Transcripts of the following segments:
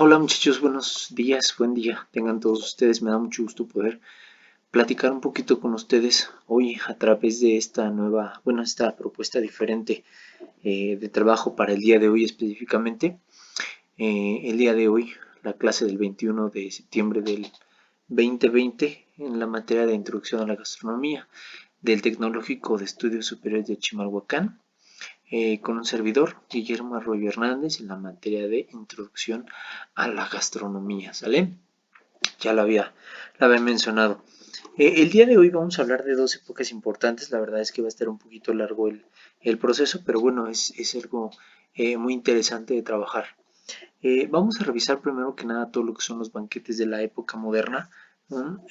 Hola muchachos, buenos días, buen día. Tengan todos ustedes, me da mucho gusto poder platicar un poquito con ustedes hoy a través de esta nueva, esta propuesta diferente de trabajo para el día de hoy específicamente. El día de hoy, la clase del 21 de septiembre del 2020 en la materia de Introducción a la Gastronomía del Tecnológico de Estudios Superiores de Chimalhuacán. Con un servidor, Guillermo Arroyo Hernández, en la materia de Introducción a la Gastronomía, ¿sale? Ya lo había mencionado. El día de hoy vamos a hablar de dos épocas importantes. La verdad es que va a estar un poquito largo el proceso, pero bueno, es algo muy interesante de trabajar. Vamos a revisar primero que nada todo lo que son los banquetes de la época moderna, ¿no?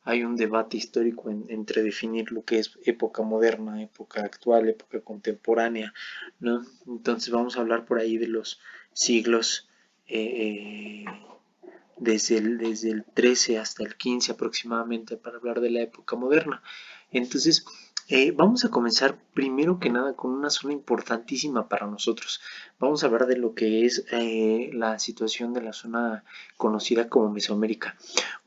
Hay un debate histórico entre definir lo que es época moderna, época actual, época contemporánea, ¿no? Entonces vamos a hablar por ahí de los siglos eh, desde el 13 hasta el 15 aproximadamente para hablar de la época moderna. Entonces, vamos a comenzar primero que nada con una zona importantísima para nosotros. Vamos a hablar de lo que es la situación de la zona conocida como Mesoamérica.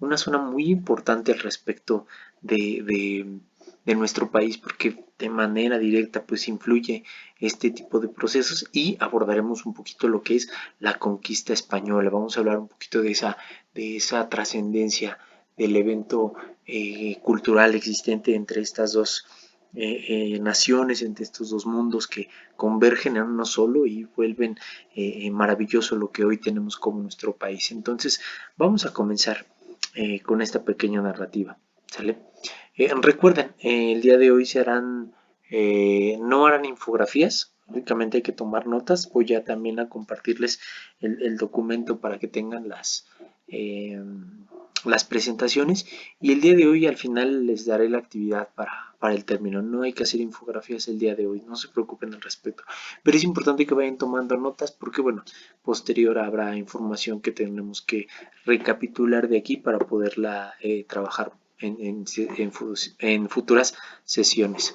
Una zona muy importante al respecto de nuestro país porque de manera directa pues influye este tipo de procesos y abordaremos un poquito lo que es la conquista española. Vamos a hablar un poquito de esa trascendencia del evento cultural existente entre estas dos naciones, entre estos dos mundos que convergen en uno solo y vuelven maravilloso lo que hoy tenemos como nuestro país. Entonces, vamos a comenzar con esta pequeña narrativa, ¿sale? Recuerden, el día de hoy no harán infografías, únicamente hay que tomar notas. Voy ya también a compartirles el documento para que tengan eh, las presentaciones. Y el día de hoy al final les daré la actividad para el término. No hay que hacer infografías el día de hoy, no se preocupen al respecto. Pero es importante que vayan tomando notas porque, bueno, posterior habrá información que tenemos que recapitular de aquí para poderla trabajar en futuras sesiones.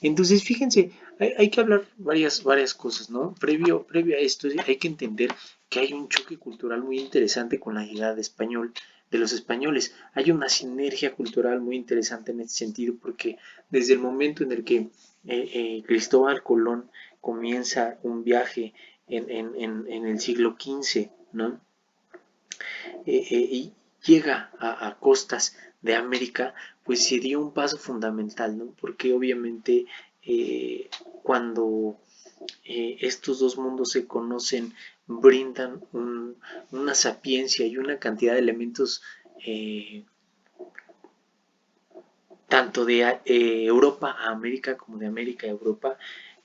Entonces, fíjense, hay que hablar varias cosas, ¿no? Previo a esto, hay que entender que hay un choque cultural muy interesante con la llegada de los españoles. Hay una sinergia cultural muy interesante en este sentido, porque desde el momento en el que Cristóbal Colón comienza un viaje en el siglo XV, ¿no? Y llega a costas de América, pues sería un paso fundamental, ¿no? Porque obviamente cuando estos dos mundos se conocen, brindan una sapiencia y una cantidad de elementos tanto de Europa a América como de América a Europa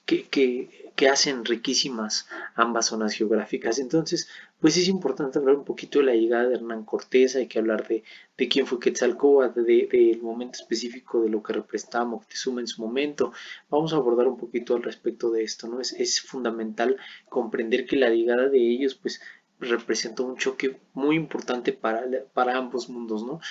que hacen riquísimas ambas zonas geográficas. Entonces, pues es importante hablar un poquito de la llegada de Hernán Cortés, hay que hablar de quién fue Quetzalcóatl, del momento específico de lo que representaba Moctezuma en su momento. Vamos a abordar un poquito al respecto de esto, ¿no? Es fundamental comprender que la llegada de ellos, pues, representó un choque muy importante para ambos mundos, ¿no?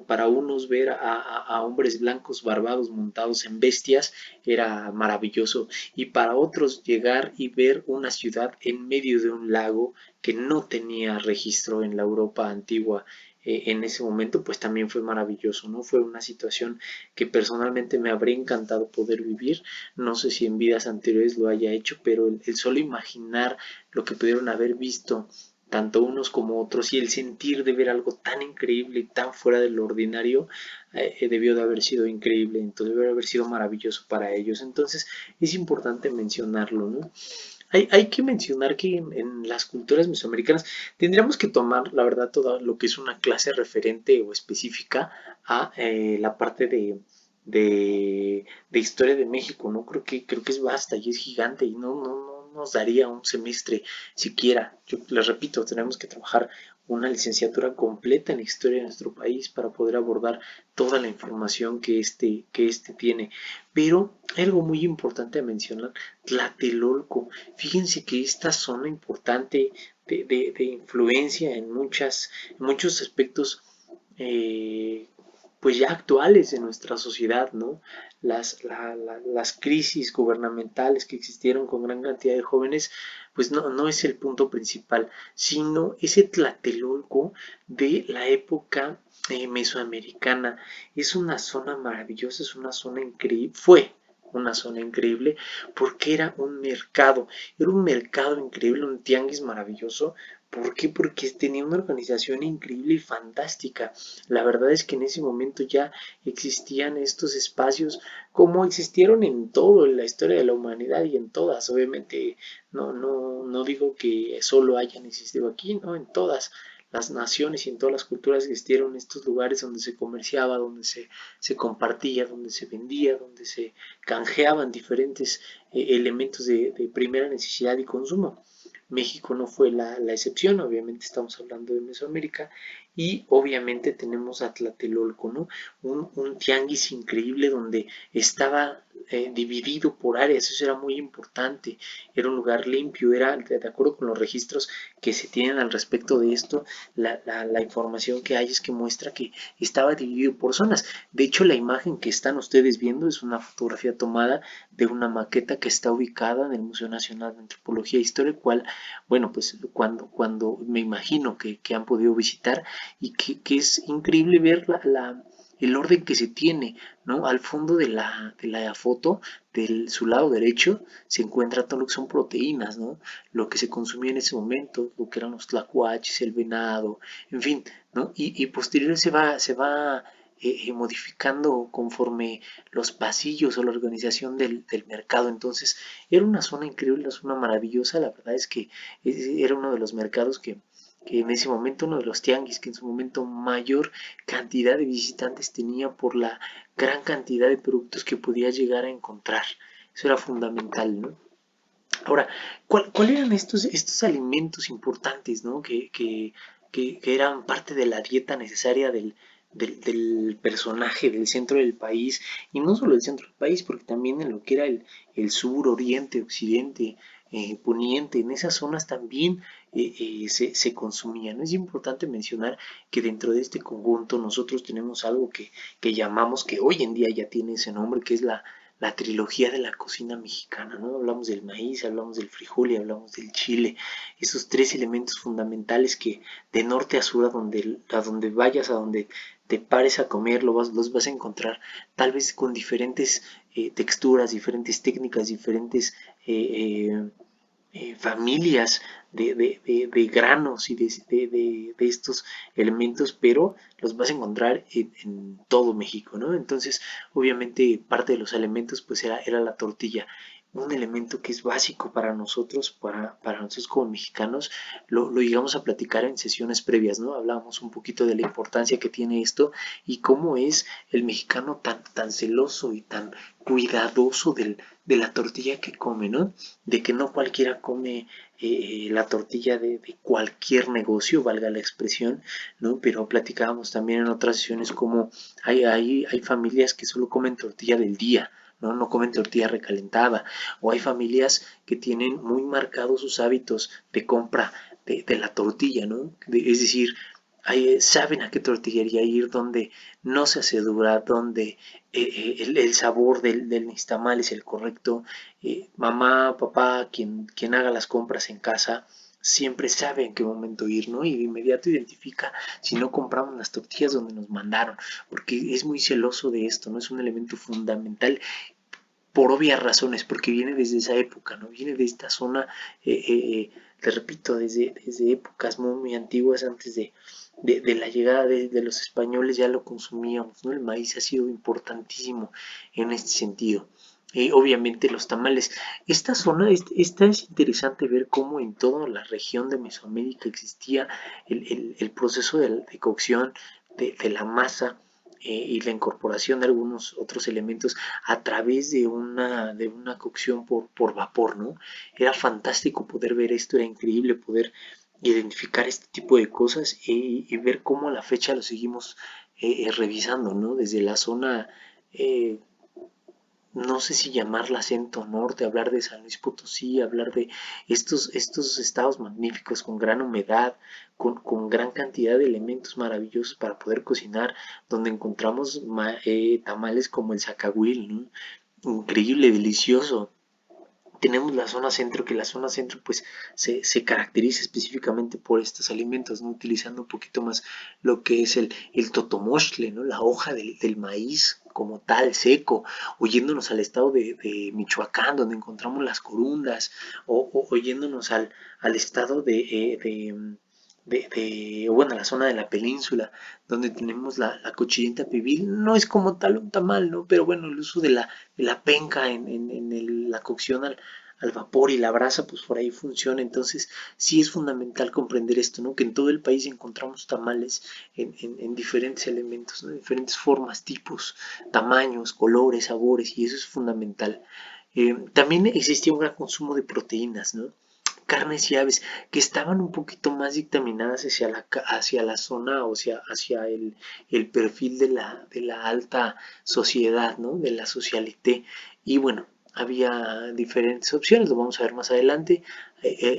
Para unos ver a hombres blancos barbados montados en bestias era maravilloso y para otros llegar y ver una ciudad en medio de un lago que no tenía registro en la Europa antigua en ese momento, pues también fue maravilloso, ¿no? Fue una situación que personalmente me habría encantado poder vivir. No sé si en vidas anteriores lo haya hecho, pero el solo imaginar lo que pudieron haber visto tanto unos como otros y el sentir de ver algo tan increíble y tan fuera de lo ordinario debió de haber sido increíble, entonces debió de haber sido maravilloso para ellos. Entonces es importante mencionarlo, ¿no? Hay que mencionar que en las culturas mesoamericanas tendríamos que tomar, la verdad, todo lo que es una clase referente o específica a la parte de historia de México, ¿no? Creo que es vasta y es gigante y no nos daría un semestre siquiera. Yo les repito, tenemos que trabajar una licenciatura completa en historia de nuestro país para poder abordar toda la información que este tiene. Pero algo muy importante a mencionar, Tlatelolco. Fíjense que esta zona importante de influencia en muchos aspectos eh, pues ya actuales en nuestra sociedad, ¿no? Las crisis gubernamentales que existieron con gran cantidad de jóvenes, pues no es el punto principal, sino ese Tlatelolco de la época mesoamericana. Es una zona maravillosa, es una zona increíble, fue una zona increíble porque era un mercado increíble, un tianguis maravilloso. ¿Por qué? Porque tenía una organización increíble y fantástica. La verdad es que en ese momento ya existían estos espacios como existieron en todo en la historia de la humanidad y en todas. Obviamente no digo que solo hayan existido aquí, no, en todas las naciones y en todas las culturas existieron estos lugares donde se comerciaba, donde se compartía, donde se vendía, donde se canjeaban diferentes elementos de primera necesidad y consumo. México no fue la excepción, obviamente estamos hablando de Mesoamérica y obviamente tenemos a Tlatelolco, ¿no? Un tianguis increíble donde estaba dividido por áreas, eso era muy importante, era un lugar limpio, era de acuerdo con los registros que se tienen al respecto de esto, la información que hay es que muestra que estaba dividido por zonas. De hecho, la imagen que están ustedes viendo es una fotografía tomada de una maqueta que está ubicada en el Museo Nacional de Antropología e Historia, cual, bueno, pues cuando me imagino que han podido visitar y que es increíble ver el orden que se tiene, ¿no? Al fondo de la foto, de su lado derecho, se encuentra todo lo que son proteínas, ¿no? Lo que se consumía en ese momento, lo que eran los tlacuaches, el venado, en fin, ¿no? Y posterior se va modificando conforme los pasillos o la organización del mercado. Entonces, era una zona increíble, una zona maravillosa. La verdad es que era uno de los mercados que en ese momento, uno de los tianguis que en su momento mayor cantidad de visitantes tenía por la gran cantidad de productos que podía llegar a encontrar. Eso era fundamental, ¿no? Ahora, ¿cuál eran estos alimentos importantes, ¿no? Que eran parte de la dieta necesaria del personaje del centro del país, y no solo del centro del país, porque también en lo que era el sur, oriente, occidente, poniente, en esas zonas también se consumía, ¿no? Es importante mencionar que dentro de este conjunto nosotros tenemos algo que llamamos, que hoy en día ya tiene ese nombre, que es la trilogía de la cocina mexicana, ¿no? Hablamos del maíz, hablamos del frijol y hablamos del chile, esos tres elementos fundamentales que de norte a sur, a donde vayas, a donde te pares a comer, los vas a encontrar, tal vez con diferentes texturas, diferentes técnicas, diferentes familias de granos y de estos elementos, pero los vas a encontrar en todo México, ¿no? Entonces, obviamente, parte de los elementos, pues era la tortilla, un elemento que es básico para nosotros como mexicanos. Lo llegamos a platicar en sesiones previas, ¿no? Hablábamos un poquito de la importancia que tiene esto y cómo es el mexicano tan celoso y tan cuidadoso de la tortilla que come, ¿no? De que no cualquiera come la tortilla de cualquier negocio, valga la expresión, ¿no? Pero platicábamos también en otras sesiones como hay familias que solo comen tortilla del día, ¿no? No comen tortilla recalentada, o hay familias que tienen muy marcados sus hábitos de compra de la tortilla, ¿no? Es decir, saben a qué tortillería ir, donde no se hace dura, donde el sabor del nixtamal es el correcto. Mamá, papá, quien haga las compras en casa, siempre sabe en qué momento ir, ¿no? Y de inmediato identifica si no compramos las tortillas donde nos mandaron, porque es muy celoso de esto, ¿no? Es un elemento fundamental por obvias razones, porque viene desde esa época, ¿no? Viene de esta zona, te repito, desde épocas muy antiguas, antes de la llegada de los españoles ya lo consumíamos, ¿no? El maíz ha sido importantísimo en este sentido. Obviamente los tamales. Esta zona, esta es interesante ver cómo en toda la región de Mesoamérica existía el proceso de cocción de la masa y la incorporación de algunos otros elementos a través de una cocción por vapor, ¿no? Era fantástico poder ver esto, era increíble poder identificar este tipo de cosas y ver cómo a la fecha lo seguimos revisando, ¿no? Desde la zona no sé si llamarla Centro Norte, hablar de San Luis Potosí, hablar de estos estados magníficos con gran humedad, con gran cantidad de elementos maravillosos para poder cocinar, donde encontramos tamales como el zacahuil, ¿no? Increíble, delicioso. Tenemos la zona centro, que la zona centro pues se caracteriza específicamente por estos alimentos, ¿no? Utilizando un poquito más lo que es el totomostle, ¿no? La hoja del maíz como tal, seco, o yéndonos al estado de Michoacán, donde encontramos las corundas, o yéndonos al estado bueno, la zona de la península, donde tenemos la cochinita pibil. No es como tal un tamal, ¿no? Pero bueno, el uso de la penca en la cocción al vapor y la brasa, pues por ahí funciona. Entonces, sí es fundamental comprender esto, ¿no? Que en todo el país encontramos tamales en diferentes elementos, ¿no? Diferentes formas, tipos, tamaños, colores, sabores, y eso es fundamental. También existía un gran consumo de proteínas, ¿no? Carnes y aves que estaban un poquito más dictaminadas hacia la zona, o sea, hacia el perfil de la alta sociedad, ¿no? De la socialité. Y bueno, había diferentes opciones, lo vamos a ver más adelante,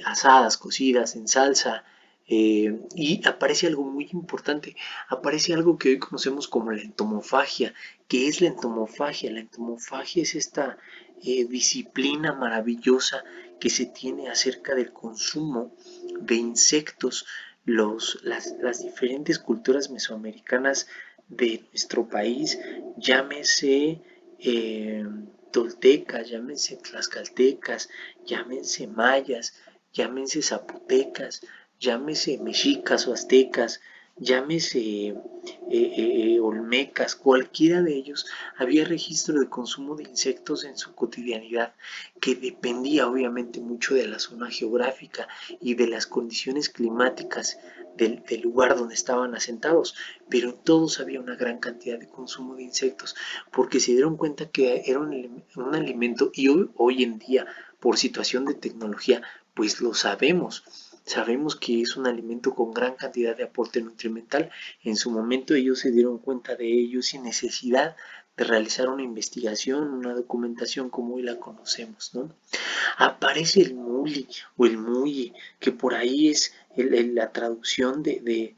asadas, cocidas, en salsa. Y aparece algo muy importante, aparece algo que hoy conocemos como la entomofagia. ¿Qué es la entomofagia? La entomofagia es esta disciplina maravillosa que se tiene acerca del consumo de insectos. Las diferentes culturas mesoamericanas de nuestro país, llámese toltecas, llámense tlaxcaltecas, llámense mayas, llámense zapotecas, llámese mexicas o aztecas, llámese olmecas, cualquiera de ellos, había registro de consumo de insectos en su cotidianidad, que dependía obviamente mucho de la zona geográfica y de las condiciones climáticas del lugar donde estaban asentados, pero en todos había una gran cantidad de consumo de insectos, porque se dieron cuenta que era un alimento, y hoy en día, por situación de tecnología, pues lo sabemos. Sabemos que es un alimento con gran cantidad de aporte nutrimental. En su momento ellos se dieron cuenta de ello sin necesidad de realizar una investigación, una documentación como hoy la conocemos, ¿no? Aparece el muli o el muye, que por ahí es la traducción del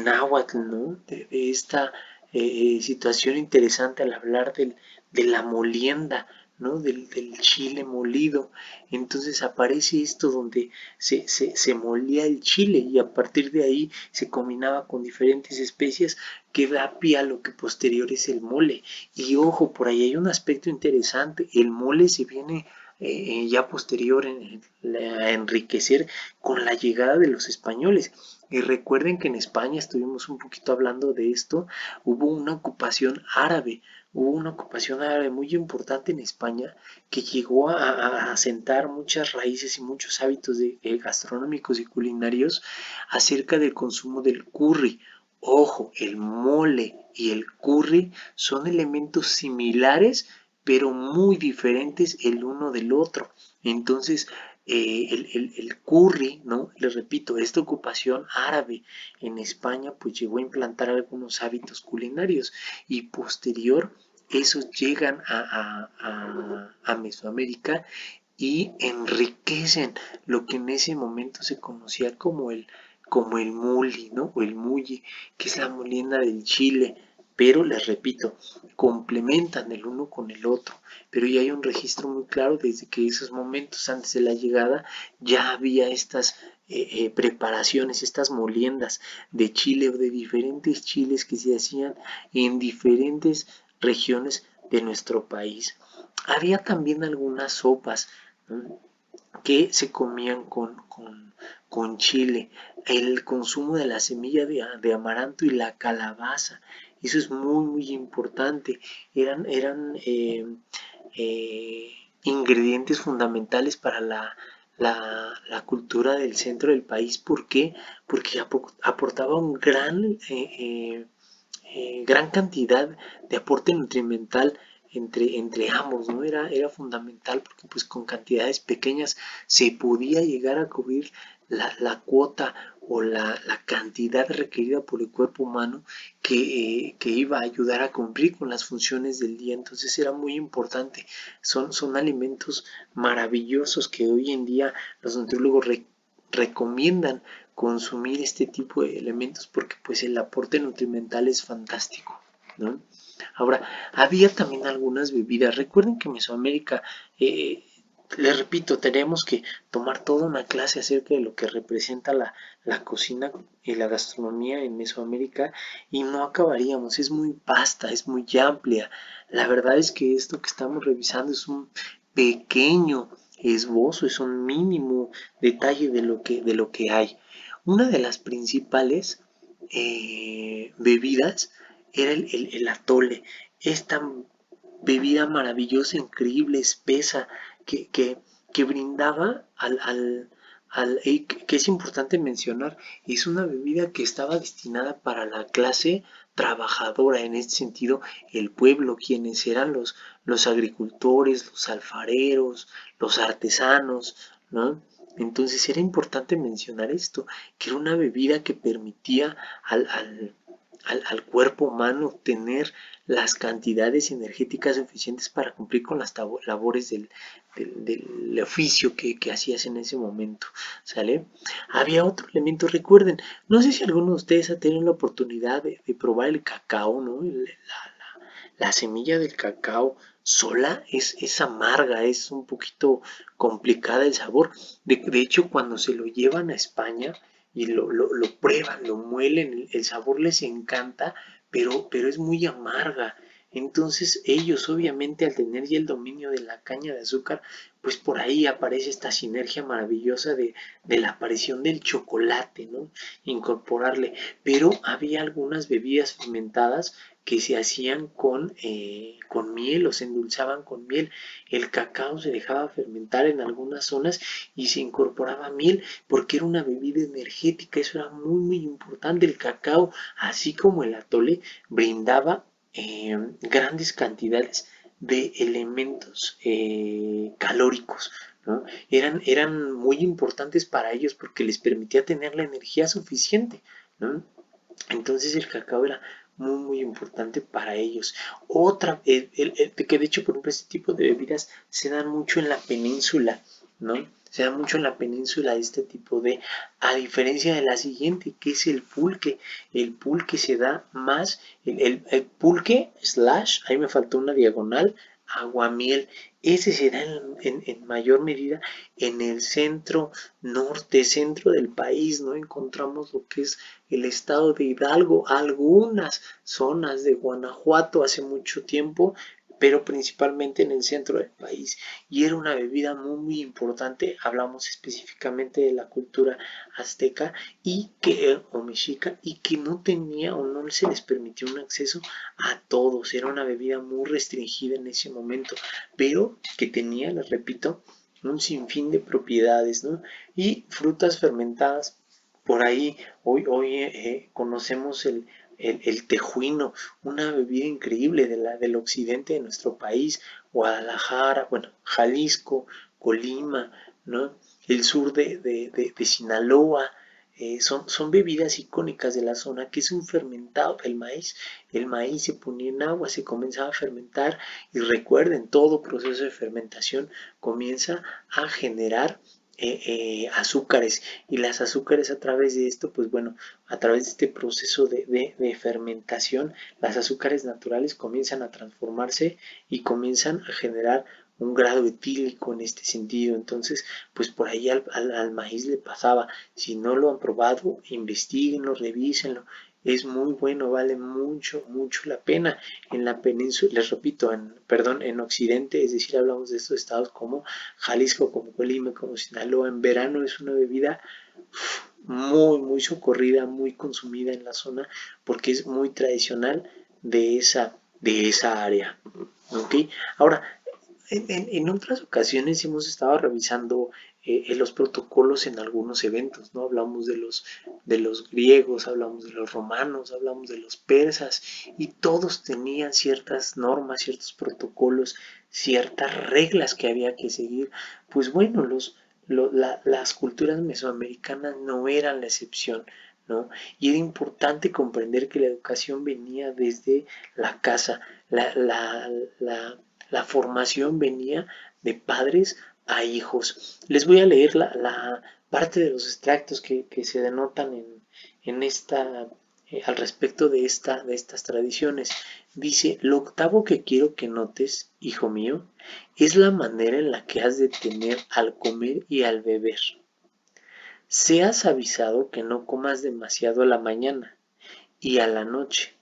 náhuatl, ¿no? De esta situación interesante al hablar de la molienda, ¿no? Del chile molido. Entonces aparece esto donde se molía el chile, y a partir de ahí se combinaba con diferentes especias que da pie a lo que posterior es el mole. Y ojo, por ahí hay un aspecto interesante. El mole se viene ya posterior a enriquecer con la llegada de los españoles. Y recuerden que en España, estuvimos un poquito hablando de esto, hubo una ocupación árabe muy importante en España, que llegó a asentar muchas raíces y muchos hábitos gastronómicos y culinarios acerca del consumo del curry. Ojo, el mole y el curry son elementos similares, pero muy diferentes el uno del otro. Entonces, el curry, ¿no? Les repito, esta ocupación árabe en España pues llegó a implantar algunos hábitos culinarios, y posterior esos llegan a Mesoamérica y enriquecen lo que en ese momento se conocía como el muli, ¿no? O el mulle, que es la molienda del chile. Pero les repito, complementan el uno con el otro, pero ya hay un registro muy claro desde que esos momentos antes de la llegada ya había estas preparaciones, estas moliendas de chile o de diferentes chiles que se hacían en diferentes regiones de nuestro país. Había también algunas sopas, ¿no? Que se comían con chile, el consumo de la semilla de amaranto y la calabaza. Eso es muy, muy importante. Eran eh, ingredientes fundamentales para la cultura del centro del país. ¿Por qué? Porque aportaba un gran cantidad de aporte nutrimental entre ambos, ¿no? Era fundamental, porque pues con cantidades pequeñas se podía llegar a cubrir la cuota o la cantidad requerida por el cuerpo humano que iba a ayudar a cumplir con las funciones del día. Entonces era muy importante. Son alimentos maravillosos que hoy en día los nutriólogos recomiendan consumir este tipo de elementos porque pues el aporte nutrimental es fantástico, ¿no? Ahora, había también algunas bebidas. Recuerden que Mesoamérica, les repito, tenemos que tomar toda una clase acerca de lo que representa la cocina y la gastronomía en Mesoamérica y no acabaríamos. Es muy vasta, es muy amplia. La verdad es que esto que estamos revisando es un pequeño esbozo, es un mínimo detalle de lo que hay. Una de las principales bebidas era el atole. Esta bebida maravillosa, increíble, espesa, que, que, que brindaba que es importante mencionar, es una bebida que estaba destinada para la clase trabajadora, en este sentido, el pueblo, quienes eran los agricultores, los alfareros, los artesanos, ¿no? Entonces era importante mencionar esto, que era una bebida que permitía al cuerpo humano tener las cantidades energéticas suficientes para cumplir con las labores del oficio que hacías en ese momento, ¿sale? Había otro elemento, recuerden, no sé si alguno de ustedes ha tenido la oportunidad de probar el cacao, ¿no? La semilla del cacao sola es amarga, es un poquito complicada el sabor. De hecho, cuando se lo llevan a España y lo prueban, lo muelen, el sabor les encanta, pero es muy amarga. Entonces ellos obviamente al tener ya el dominio de la caña de azúcar, pues por ahí aparece esta sinergia maravillosa de la aparición del chocolate, ¿no? Incorporarle. Pero había algunas bebidas fermentadas que se hacían con miel o se endulzaban con miel. El cacao se dejaba fermentar en algunas zonas y se incorporaba miel porque era una bebida energética, eso era muy muy importante. El cacao, así como el atole, brindaba grandes cantidades de elementos calóricos, ¿no? Eran muy importantes para ellos porque les permitía tener la energía suficiente, ¿no? Entonces el cacao era muy muy importante para ellos. Otra, que de hecho por ejemplo este tipo de bebidas se dan mucho en la península, ¿no? Se da mucho en la península este tipo a diferencia de la siguiente, que es el pulque se da más, el pulque slash, ahí me faltó una diagonal, aguamiel, ese se da en mayor medida en el centro, norte, centro del país, ¿no? Encontramos lo que es el estado de Hidalgo, algunas zonas de Guanajuato hace mucho tiempo, pero principalmente en el centro del país. Y era una bebida muy, muy importante, hablamos específicamente de la cultura azteca o mexica, y que no tenía o no se les permitió un acceso a todos. Era una bebida muy restringida en ese momento, pero que tenía, les repito, un sinfín de propiedades, ¿no? Y frutas fermentadas por ahí. Hoy conocemos el tejuino, una bebida increíble del occidente de nuestro país, Guadalajara, bueno, Jalisco, Colima, ¿no? El sur de Sinaloa, son bebidas icónicas de la zona, que es un fermentado del maíz. El maíz se ponía en agua, se comenzaba a fermentar y recuerden, todo proceso de fermentación comienza a generar azúcares, y las azúcares a través de esto, pues bueno, a través de este proceso de fermentación, las azúcares naturales comienzan a transformarse y comienzan a generar un grado etílico en este sentido. Entonces, pues por ahí al maíz le pasaba. Si no lo han probado, investiguenlo, revísenlo. Es muy bueno, vale mucho, mucho la pena. En la península, les repito, perdón, en Occidente, es decir, hablamos de estos estados como Jalisco, como Colima, como Sinaloa, en verano es una bebida muy, muy socorrida, muy consumida en la zona, porque es muy tradicional de esa área. ¿Ok? Ahora, en otras ocasiones hemos estado revisando los protocolos en algunos eventos, ¿no? Hablamos de los griegos, hablamos de los romanos, hablamos de los persas, y todos tenían ciertas normas, ciertos protocolos, ciertas reglas que había que seguir. Pues bueno, las culturas mesoamericanas no eran la excepción, ¿no? Y era importante comprender que la educación venía desde la casa, la formación venía de padres a hijos. Les voy a leer la parte de los extractos que se denotan en esta, al respecto de estas tradiciones. Dice, lo octavo que quiero que notes, hijo mío, es la manera en la que has de tener al comer y al beber. Seas avisado que no comas demasiado a la mañana y a la noche.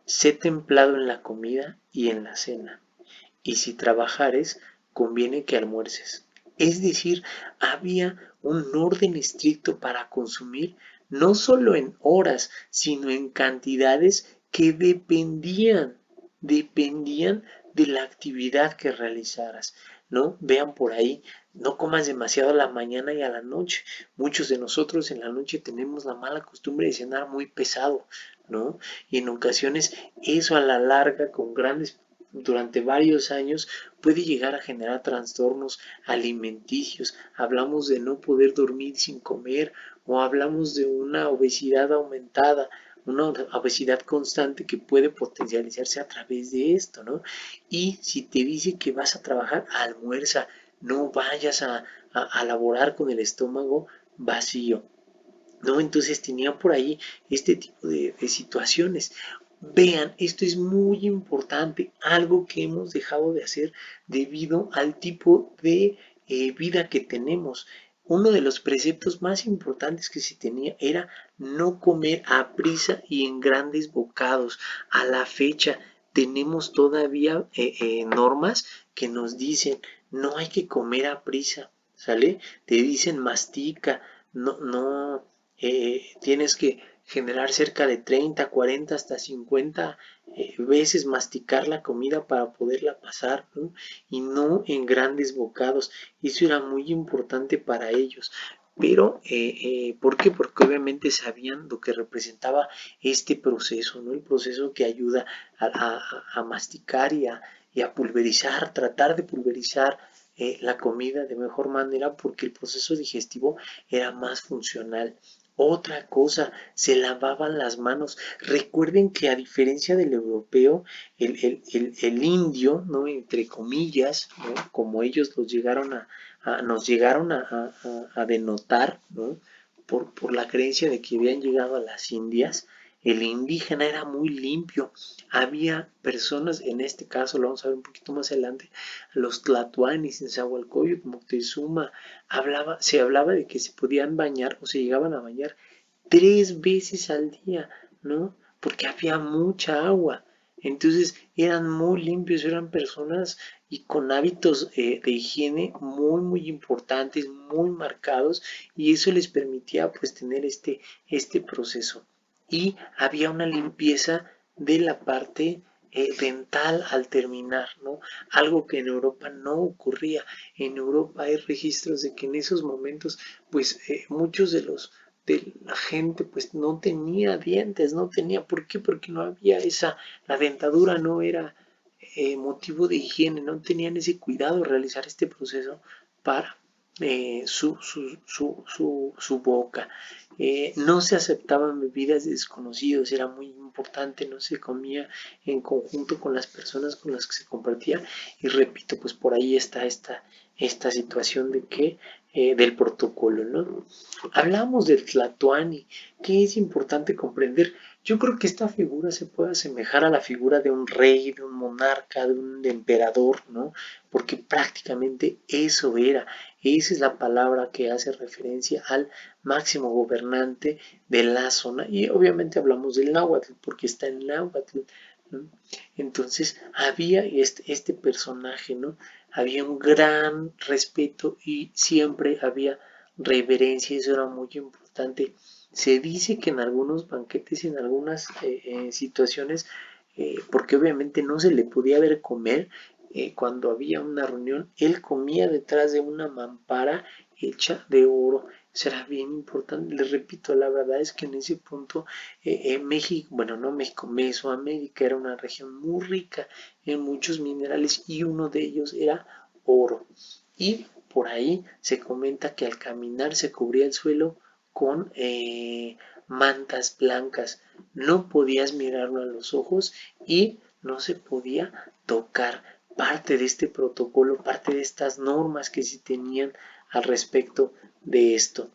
Sé templado en la comida y en la cena. Y si trabajares, conviene que almuerces. Es decir, había un orden estricto para consumir, no solo en horas, sino en cantidades que dependían de la actividad que realizaras, ¿no? Vean por ahí, no comas demasiado a la mañana y a la noche. Muchos de nosotros en la noche tenemos la mala costumbre de cenar muy pesado, ¿no? Y en ocasiones eso a la larga, durante varios años, puede llegar a generar trastornos alimenticios. Hablamos de no poder dormir sin comer o hablamos de una obesidad aumentada, una obesidad constante que puede potencializarse a través de esto, ¿no? Y si te dice que vas a trabajar, almuerza, no vayas a laborar con el estómago vacío, ¿no? Entonces tenían por ahí este tipo de situaciones. Vean, esto es muy importante, algo que hemos dejado de hacer debido al tipo de vida que tenemos. Uno de los preceptos más importantes que se tenía era no comer a prisa y en grandes bocados. A la fecha tenemos todavía normas que nos dicen no hay que comer a prisa, ¿sale? Te dicen mastica, no, tienes que generar cerca de 30, 40, hasta 50 veces masticar la comida para poderla pasar, ¿no? Y no en grandes bocados. Eso era muy importante para ellos. Pero, ¿por qué? Porque obviamente sabían lo que representaba este proceso, ¿no? El proceso que ayuda a masticar y a pulverizar, tratar de pulverizar la comida de mejor manera porque el proceso digestivo era más funcional. Otra cosa, se lavaban las manos. Recuerden que a diferencia del europeo, el indio, ¿no? Entre comillas, ¿no? Como ellos nos llegaron a denotar, ¿no? Por la creencia de que habían llegado a las Indias, el indígena era muy limpio. Había personas, en este caso lo vamos a ver un poquito más adelante, los tlatoanis en Zahualcóyotl, Moctezuma, se hablaba de que se podían bañar o se llegaban a bañar 3 veces al día, ¿no? Porque había mucha agua. Entonces eran muy limpios, eran personas y con hábitos de higiene muy importantes, muy marcados, y eso les permitía pues tener este proceso. Y había una limpieza de la parte dental al terminar, ¿no? Algo que en Europa no ocurría. En Europa hay registros de que en esos momentos pues muchos de la gente pues no tenía dientes, no tenía, ¿por qué? Porque no había la dentadura no era motivo de higiene, no tenían ese cuidado de realizar este proceso para su boca. No se aceptaban bebidas de desconocidos, era muy importante, no se comía en conjunto con las personas con las que se compartía. Y repito, pues por ahí está esta situación de que del protocolo, ¿no? Hablamos del Tlatoani, que es importante comprender. Yo creo que esta figura se puede asemejar a la figura de un rey, de un monarca, de un emperador, ¿no? Porque prácticamente eso era. Esa es la palabra que hace referencia al máximo gobernante de la zona. Y obviamente hablamos del náhuatl, porque está en náhuatl, ¿no? Entonces había este personaje, ¿no? Había un gran respeto y siempre había reverencia, eso era muy importante. Se dice que en algunos banquetes, en algunas situaciones, porque obviamente no se le podía ver comer, cuando había una reunión, él comía detrás de una mampara hecha de oro. Eso era bien importante. Les repito, la verdad es que en ese punto México, bueno, no México, Mesoamérica era una región muy rica en muchos minerales y uno de ellos era oro. Y por ahí se comenta que al caminar se cubría el suelo con mantas blancas, no podías mirarlo a los ojos y no se podía tocar. Parte de este protocolo, parte de estas normas que se tenían al respecto de esto.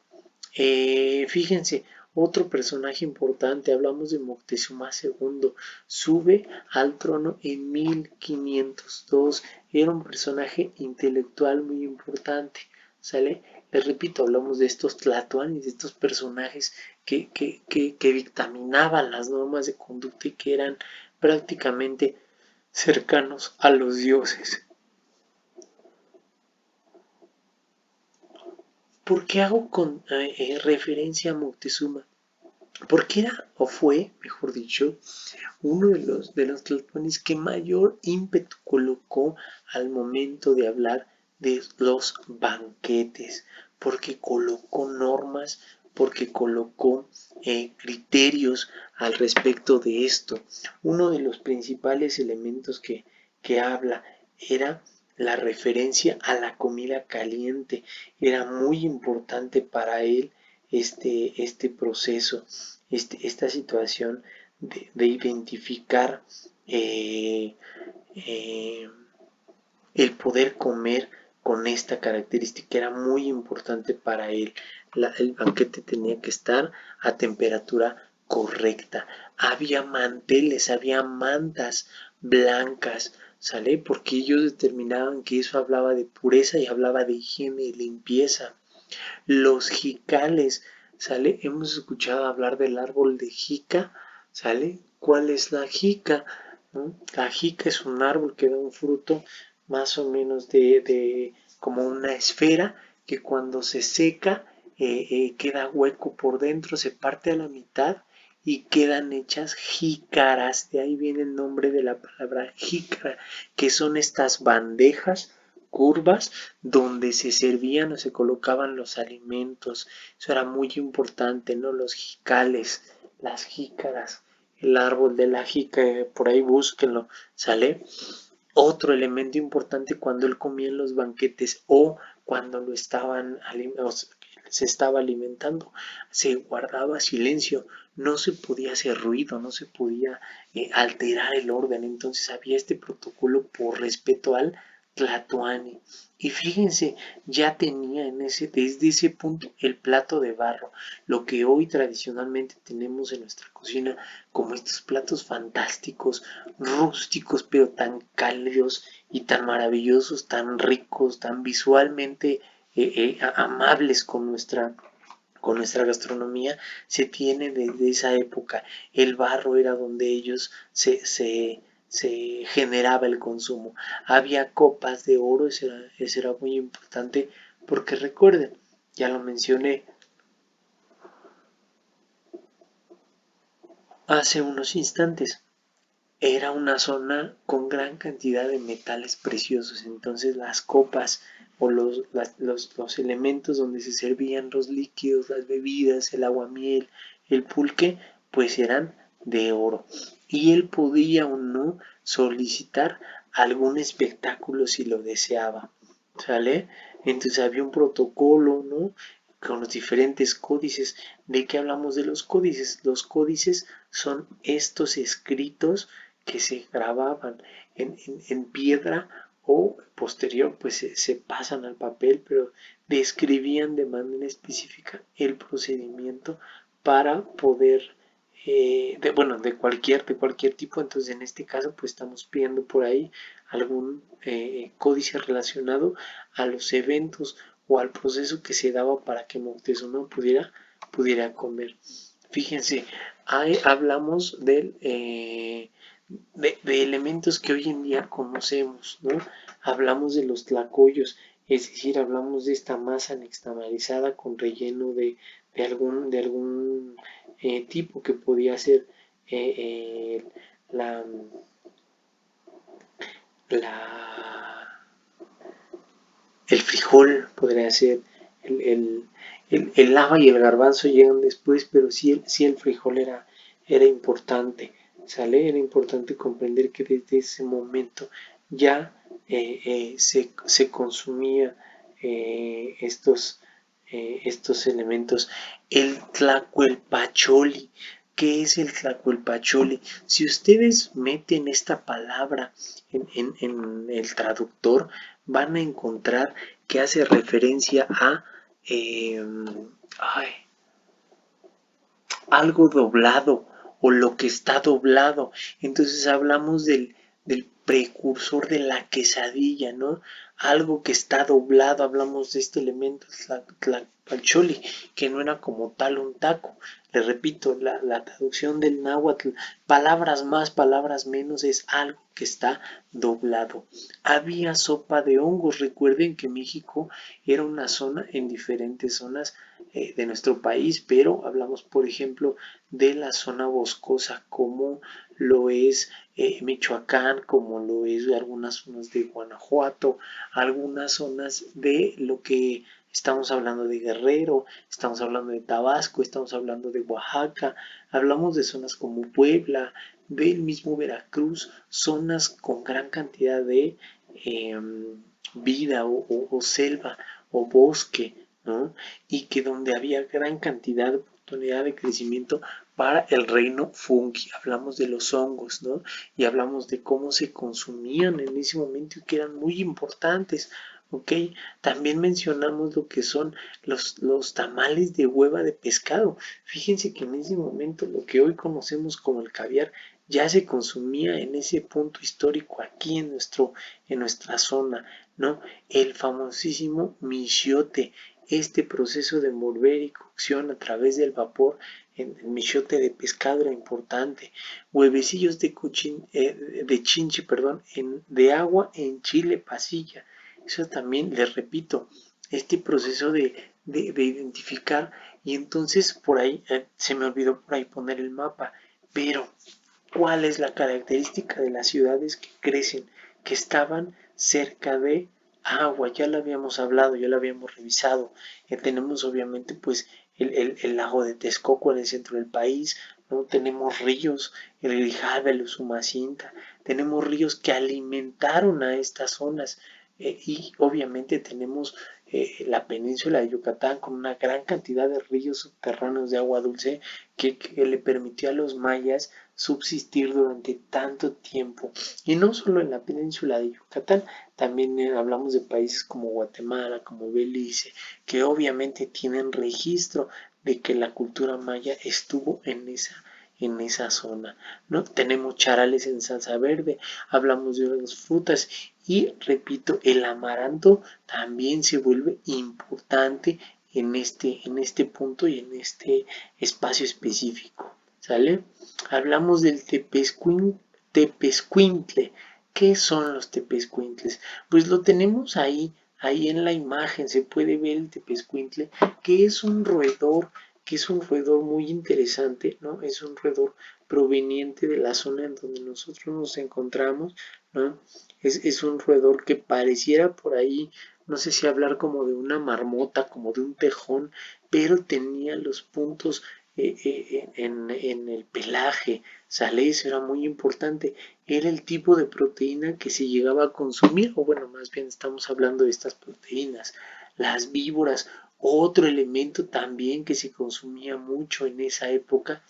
Fíjense, otro personaje importante, hablamos de Moctezuma II, sube al trono en 1502, era un personaje intelectual muy importante, ¿sale? Les repito, hablamos de estos tlatoanis, de estos personajes que dictaminaban las normas de conducta y que eran prácticamente cercanos a los dioses. ¿Por qué hago referencia a Moctezuma? Porque era, o fue, mejor dicho, uno de los tlatoanis que mayor ímpetu colocó al momento de hablar de los banquetes, porque colocó normas, porque colocó criterios al respecto de esto. Uno de los principales elementos que habla era la referencia a la comida caliente. Era muy importante para él este proceso, esta situación de identificar el poder comer con esta característica. Era muy importante para él. El banquete tenía que estar a temperatura correcta. Había manteles, había mantas blancas, ¿sale? Porque ellos determinaban que eso hablaba de pureza y hablaba de higiene y limpieza. Los jicales, ¿sale? Hemos escuchado hablar del árbol de jica, ¿sale? ¿Cuál es la jica? ¿No? La jica es un árbol que da un fruto más o menos de como una esfera que cuando se seca queda hueco por dentro, se parte a la mitad y quedan hechas jícaras. De ahí viene el nombre de la palabra jícara, que son estas bandejas curvas donde se servían o se colocaban los alimentos. Eso era muy importante, ¿no? Los jicales, las jícaras, el árbol de la jica, por ahí búsquenlo, ¿sale? Otro elemento importante cuando él comía en los banquetes o cuando se estaba alimentando, se guardaba silencio, no se podía hacer ruido, no se podía alterar el orden. Entonces había este protocolo por respeto al tlatoani. Y fíjense, ya tenía desde ese punto el plato de barro, lo que hoy tradicionalmente tenemos en nuestra cocina como estos platos fantásticos, rústicos, pero tan cálidos y tan maravillosos, tan ricos, tan visualmente amables con nuestra gastronomía, se tiene desde esa época. El barro era donde ellos se generaba el consumo. Había copas de oro, eso era muy importante, porque recuerden, ya lo mencioné hace unos instantes, era una zona con gran cantidad de metales preciosos, entonces las copas o los elementos donde se servían los líquidos, las bebidas, el aguamiel, el pulque, pues eran de oro. Y él podía o no solicitar algún espectáculo si lo deseaba, ¿sale? Entonces había un protocolo, ¿no? Con los diferentes códices. ¿De qué hablamos de los códices? Los códices son estos escritos que se grababan en piedra o posterior pues se pasan al papel, pero describían de manera específica el procedimiento para poder de cualquier tipo. Entonces en este caso pues estamos pidiendo por ahí algún códice relacionado a los eventos o al proceso que se daba para que Moctezuma pudiera comer. Fíjense, hablamos de elementos que hoy en día conocemos, ¿no? Hablamos de los tlacoyos, es decir, hablamos de esta masa nixtamalizada con relleno de algún tipo que podía ser eh, eh, la, la, el frijol, podría ser el haba y el garbanzo llegan después, pero sí el frijol era importante, ¿sale? Era importante comprender que desde ese momento ya se consumía estos elementos. El tlacuelpacholi. ¿Qué es el tlacuelpacholi? Si ustedes meten esta palabra en el traductor, van a encontrar que hace referencia a ay, algo doblado o lo que está doblado. Entonces hablamos del precursor de la quesadilla, ¿no? Algo que está doblado, hablamos de este elemento, tlacuelpacholi, que no era como tal un taco. Les repito, la traducción del náhuatl, palabras más, palabras menos, es algo que está doblado. Había sopa de hongos. Recuerden que México era una zona en diferentes zonas de nuestro país, pero hablamos, por ejemplo, de la zona boscosa, como lo es Michoacán, como lo es algunas zonas de Guanajuato, algunas zonas de lo que estamos hablando de Guerrero, estamos hablando de Tabasco, estamos hablando de Oaxaca, hablamos de zonas como Puebla, del mismo Veracruz, zonas con gran cantidad de vida o selva o bosque, ¿no? Y que donde había gran cantidad de oportunidad de crecimiento para el reino fungi. Hablamos de los hongos, ¿no? Y hablamos de cómo se consumían en ese momento y que eran muy importantes. ¿Ok? También mencionamos lo que son los tamales de hueva de pescado. Fíjense que en ese momento lo que hoy conocemos como el caviar ya se consumía en ese punto histórico aquí en nuestra zona, ¿no? El famosísimo michiote, este proceso de envolver y cocción a través del vapor en el michiote de pescado era importante. Huevecillos de chinche, perdón, de agua en chile pasilla. Eso también, les repito, este proceso de identificar, y entonces por ahí, se me olvidó por ahí poner el mapa, pero ¿cuál es la característica de las ciudades que crecen? Que estaban cerca de agua, ya lo habíamos hablado, ya lo habíamos revisado. Tenemos obviamente pues el lago de Texcoco en el centro del país, ¿no? Tenemos ríos, el Grijalva, el Usumacinta, tenemos ríos que alimentaron a estas zonas y obviamente tenemos la península de Yucatán con una gran cantidad de ríos subterráneos de agua dulce que le permitió a los mayas subsistir durante tanto tiempo. Y no solo en la península de Yucatán, también hablamos de países como Guatemala, como Belice, que obviamente tienen registro de que la cultura maya estuvo en esa zona, ¿no? Tenemos charales en salsa verde, hablamos de las frutas y repito, el amaranto también se vuelve importante en este punto y en este espacio específico, ¿sale? Hablamos del tepezcuintle. ¿Qué son los tepezcuintles? Pues lo tenemos ahí en la imagen, se puede ver el tepezcuintle, que es un roedor, muy interesante, ¿no? Es un roedor proveniente de la zona en donde nosotros nos encontramos, ¿no? Es un roedor que pareciera por ahí, no sé si hablar como de una marmota, como de un tejón, pero tenía los puntos en el pelaje, ¿sale? Eso era muy importante. Era el tipo de proteína que se llegaba a consumir, o bueno, más bien estamos hablando de estas proteínas. Las víboras, otro elemento también que se consumía mucho en esa época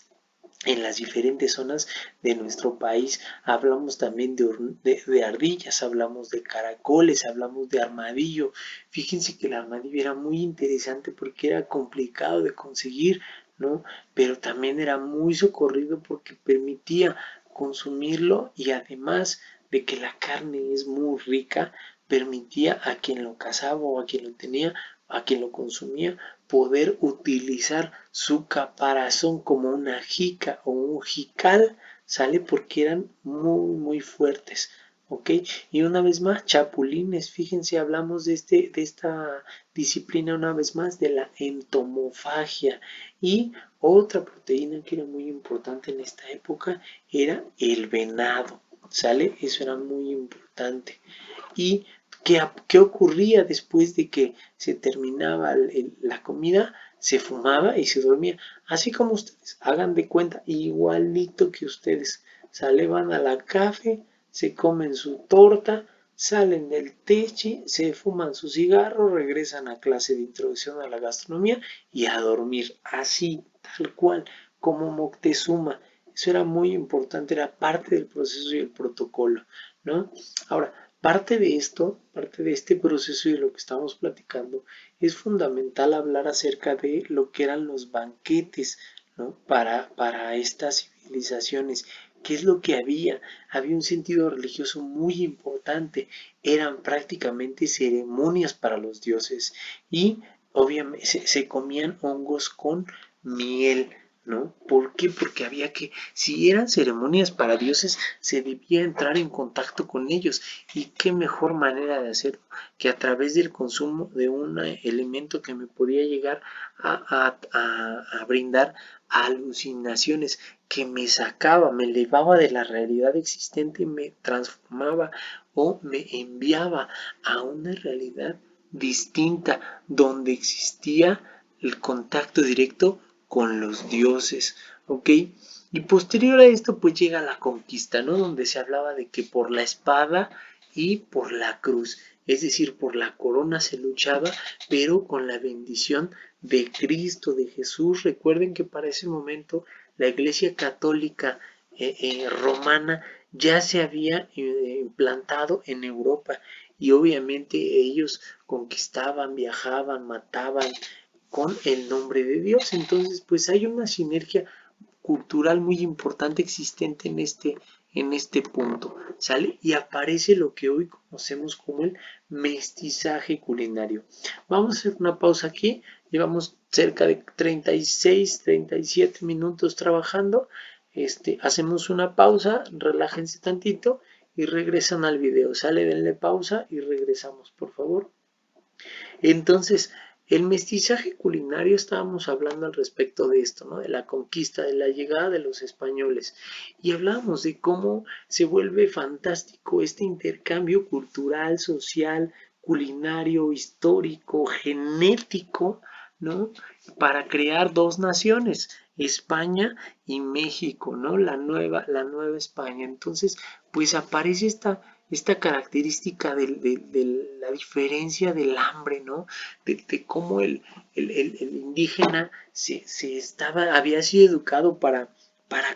en las diferentes zonas de nuestro país. Hablamos también de ardillas, hablamos de caracoles, hablamos de armadillo. Fíjense que el armadillo era muy interesante porque era complicado de conseguir, ¿no? Pero también era muy socorrido porque permitía consumirlo y además de que la carne es muy rica, permitía a quien lo cazaba o a quien lo tenía, a quien lo consumía, poder utilizar su caparazón como una jica o un jical, ¿sale? Porque eran muy fuertes, ¿ok? Y una vez más, chapulines, fíjense, hablamos de esta disciplina una vez más, de la entomofagia. Y otra proteína que era muy importante en esta época era el venado, ¿sale? Eso era muy importante. Y ¿qué ocurría después de que se terminaba la comida? Se fumaba y se dormía. Así como ustedes, hagan de cuenta, igualito que ustedes. Sale, van a la café, se comen su torta, salen del techo, se fuman su cigarro, regresan a clase de introducción a la gastronomía y a dormir, así, tal cual, como Moctezuma. Eso era muy importante, era parte del proceso y el protocolo, ¿no? Ahora, parte de este proceso y de lo que estamos platicando, es fundamental hablar acerca de lo que eran los banquetes, ¿no? Para estas civilizaciones. ¿Qué es lo que había? Había un sentido religioso muy importante. Eran prácticamente ceremonias para los dioses y obviamente se comían hongos con miel, ¿no? ¿Por qué? Porque había que, si eran ceremonias para dioses, se debía entrar en contacto con ellos. ¿Y qué mejor manera de hacerlo que a través del consumo de un elemento que me podía llegar a brindar alucinaciones, que me sacaba, me elevaba de la realidad existente y me transformaba o me enviaba a una realidad distinta donde existía el contacto directo con los dioses, ¿ok? Y posterior a esto pues llega la conquista, ¿no? Donde se hablaba de que por la espada y por la cruz, es decir, por la corona se luchaba, pero con la bendición de Cristo, de Jesús. Recuerden que para ese momento la Iglesia Católica romana ya se había implantado en Europa y obviamente ellos conquistaban, viajaban, mataban con el nombre de Dios. Entonces, pues hay una sinergia cultural muy importante existente en este punto, ¿sale? Y aparece lo que hoy conocemos como el mestizaje culinario. Vamos a hacer una pausa aquí, llevamos cerca de 36, 37 minutos trabajando, hacemos una pausa, relájense tantito y regresan al video, sale, denle pausa y regresamos, por favor. Entonces, el mestizaje culinario, estábamos hablando al respecto de esto, ¿no? De la conquista, de la llegada de los españoles. Y hablábamos de cómo se vuelve fantástico este intercambio cultural, social, culinario, histórico, genético, ¿no? Para crear dos naciones, España y México, ¿no? La nueva España. Entonces, pues aparece esta característica de la diferencia del hambre, ¿no? De cómo el indígena había sido educado para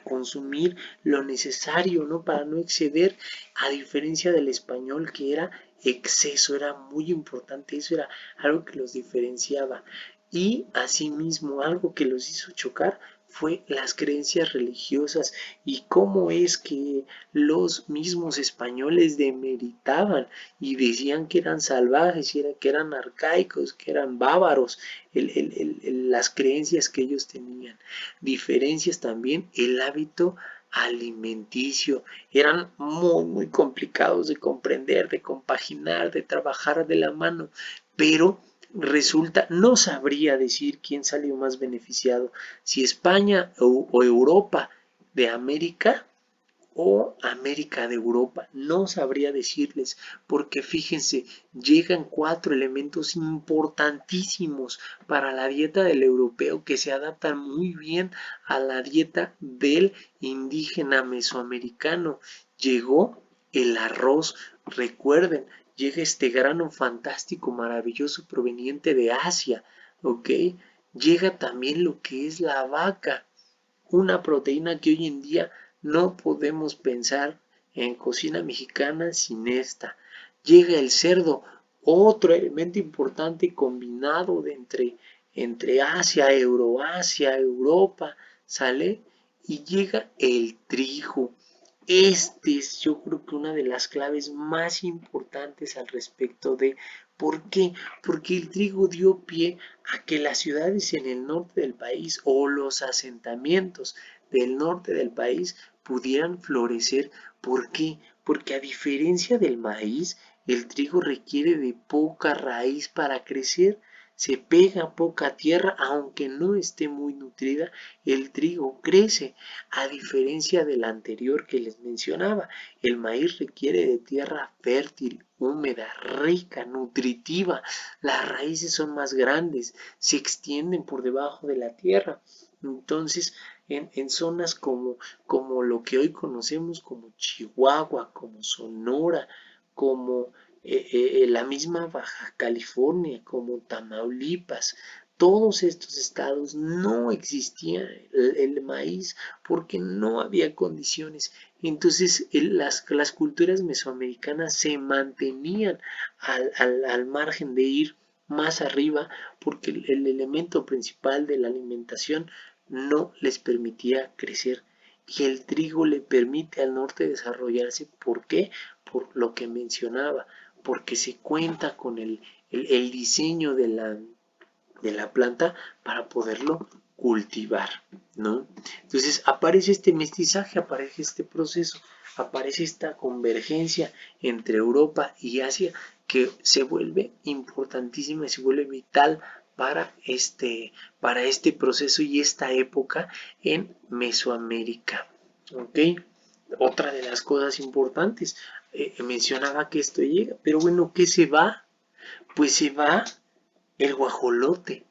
consumir lo necesario, ¿no? Para no exceder, a diferencia del español que era exceso, era muy importante, eso era algo que los diferenciaba. Y asimismo, algo que los hizo chocar fue las creencias religiosas y cómo es que los mismos españoles demeritaban y decían que eran salvajes, que eran arcaicos, que eran bárbaros, las creencias que ellos tenían. Diferencias también el hábito alimenticio, eran muy complicados de comprender, de compaginar, de trabajar de la mano, pero resulta, no sabría decir quién salió más beneficiado, si España o Europa de América o América de Europa, no sabría decirles, porque fíjense, llegan cuatro elementos importantísimos para la dieta del europeo que se adaptan muy bien a la dieta del indígena mesoamericano. Llegó el arroz, recuerden, llega este grano fantástico, maravilloso, proveniente de Asia, ¿ok? Llega también lo que es la vaca, una proteína que hoy en día no podemos pensar en cocina mexicana sin esta. Llega el cerdo, otro elemento importante combinado entre Asia, Euroasia, Europa, ¿sale? Y llega el trigo. Este es, yo creo que una de las claves más importantes al respecto de ¿por qué? Porque el trigo dio pie a que las ciudades en el norte del país o los asentamientos del norte del país pudieran florecer. ¿Por qué? Porque a diferencia del maíz, el trigo requiere de poca raíz para crecer. Se pega a poca tierra, aunque no esté muy nutrida, el trigo crece. A diferencia del anterior que les mencionaba, el maíz requiere de tierra fértil, húmeda, rica, nutritiva. Las raíces son más grandes, se extienden por debajo de la tierra. Entonces, en zonas como lo que hoy conocemos como Chihuahua, como Sonora, como la misma Baja California, como Tamaulipas, todos estos estados no existía el maíz porque no había condiciones. Entonces las culturas mesoamericanas se mantenían al margen de ir más arriba porque el elemento principal de la alimentación no les permitía crecer. Y el trigo le permite al norte desarrollarse. ¿Por qué? Por lo que mencionaba, porque se cuenta con el diseño de la planta para poderlo cultivar, ¿no? Entonces aparece este mestizaje, aparece este proceso, aparece esta convergencia entre Europa y Asia que se vuelve importantísima y se vuelve vital para este proceso y esta época en Mesoamérica. ¿Ok? Otra de las cosas importantes, mencionaba que esto llega, pero bueno, ¿qué se va? Pues se va el guajolote,